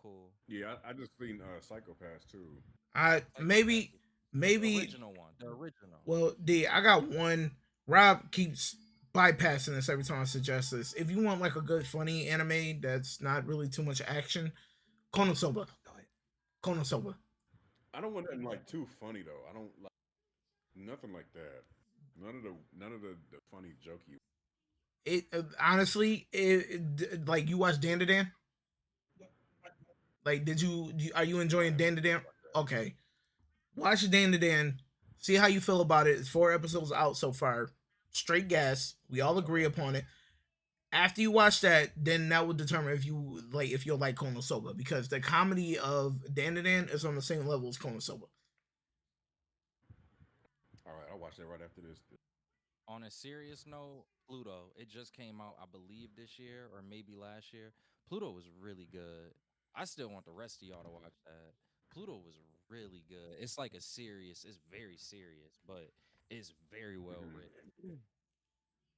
cool. Yeah, I just seen Psychopaths too. I Psychopaths, the maybe original one, the original. well, D. I got one. Rob keeps bypassing this every time I suggest this. If you want like a good funny anime that's not really too much action, Konosuba. Konosuba. I don't want nothing like too funny though. I don't like nothing like that. None of the funny jokey. It honestly, like you watch Dan to Dan. Like, are you No, I enjoying haven't. Dan to Dan? Like that. Okay, watch Dan to Dan. See how you feel about it. It's 4 episodes out so far. Straight gas. We all agree Okay. upon it. After you watch that, then that will determine if you'll like Konosuba, because the comedy of Dan to Dan is on the same level as Konosuba. All right, I'll watch that right after this. On a serious note, Pluto. It just came out, I believe, this year or maybe last year. Pluto was really good. I still want the rest of y'all to watch that. Pluto was really good. It's like a serious. It's very serious, but it's very well Hmm. written.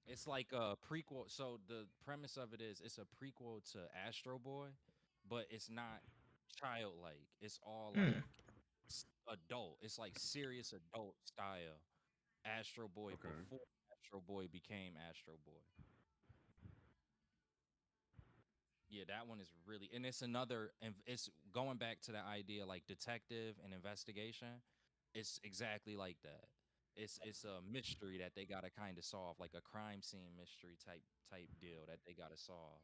It's like a prequel. So the premise of it is it's a prequel to Astro Boy, but it's not childlike. It's all Hmm. like adult. It's like serious adult style. Astro Boy Okay. before Astro Boy became Astro Boy. Yeah, that one is really, and it's another, and it's going back to the idea like detective and investigation. It's exactly like that. It's a mystery that they gotta kind of solve, like a crime scene mystery type deal that they gotta solve.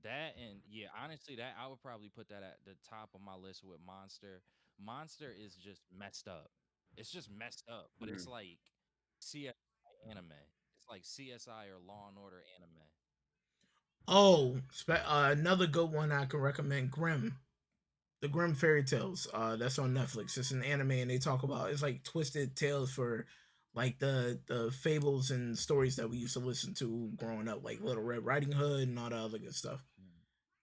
That and yeah, honestly, that I would probably put that at the top of my list with Monster. Monster is just messed up. It's just messed up, but Hmm. it's like CSI anime. It's like CSI or Law and Order anime. Oh, another good one I can recommend: Grimm, the Grimm fairy tales. That's on Netflix. It's an anime, and they talk about it's like twisted tales for like the fables and stories that we used to listen to growing up, like Little Red Riding Hood and all the other good stuff. Mm.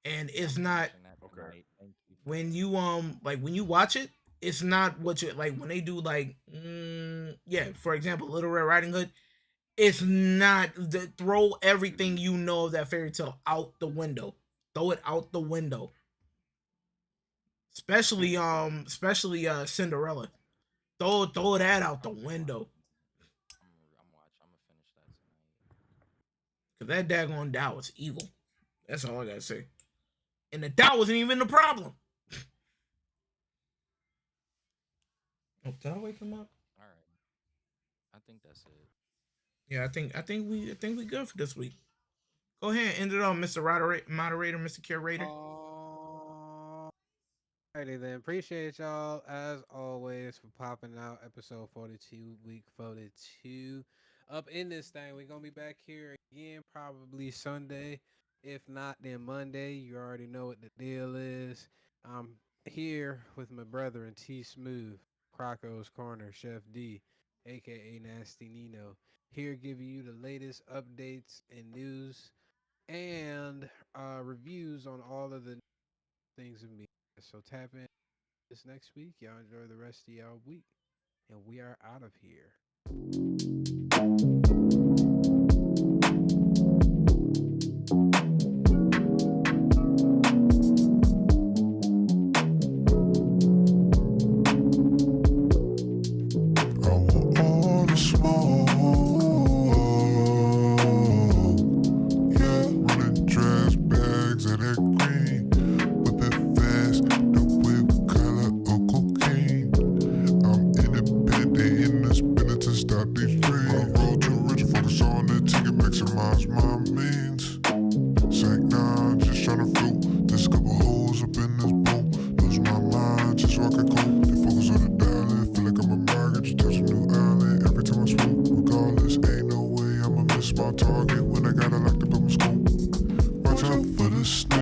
And I'm it's not finishing that Okay. tonight. Thank you for when that. you when you watch it, it's not what you like when they do like yeah, for example, Little Red Riding Hood. It's not throw everything Hmm. you know of that fairy tale out the window. Throw it out the window. Especially Cinderella. Throw that out the I'm window. I'm watch. I'm gonna finish that tonight. Cause that daggone Dow was evil. That's all I gotta say. And the Dow wasn't even the problem. Oh, did I wake him up? All right. I think that's it. Yeah, I think we good for this week. Go ahead and end it on, Mr. Moderator, Mr. Curator. Alrighty then. Appreciate y'all as always for popping out episode 42, week 42. Up in this thing, we're gonna be back here again probably Sunday. If not, then Monday. You already know what the deal is. I'm here with my brother and T Smooth, Croco's Corner, Chef D, aka Nasty Nino. Here giving you the latest updates and news and reviews on all of the things of me. So tap in this next week. Y'all enjoy the rest of y'all week. And we are out of here.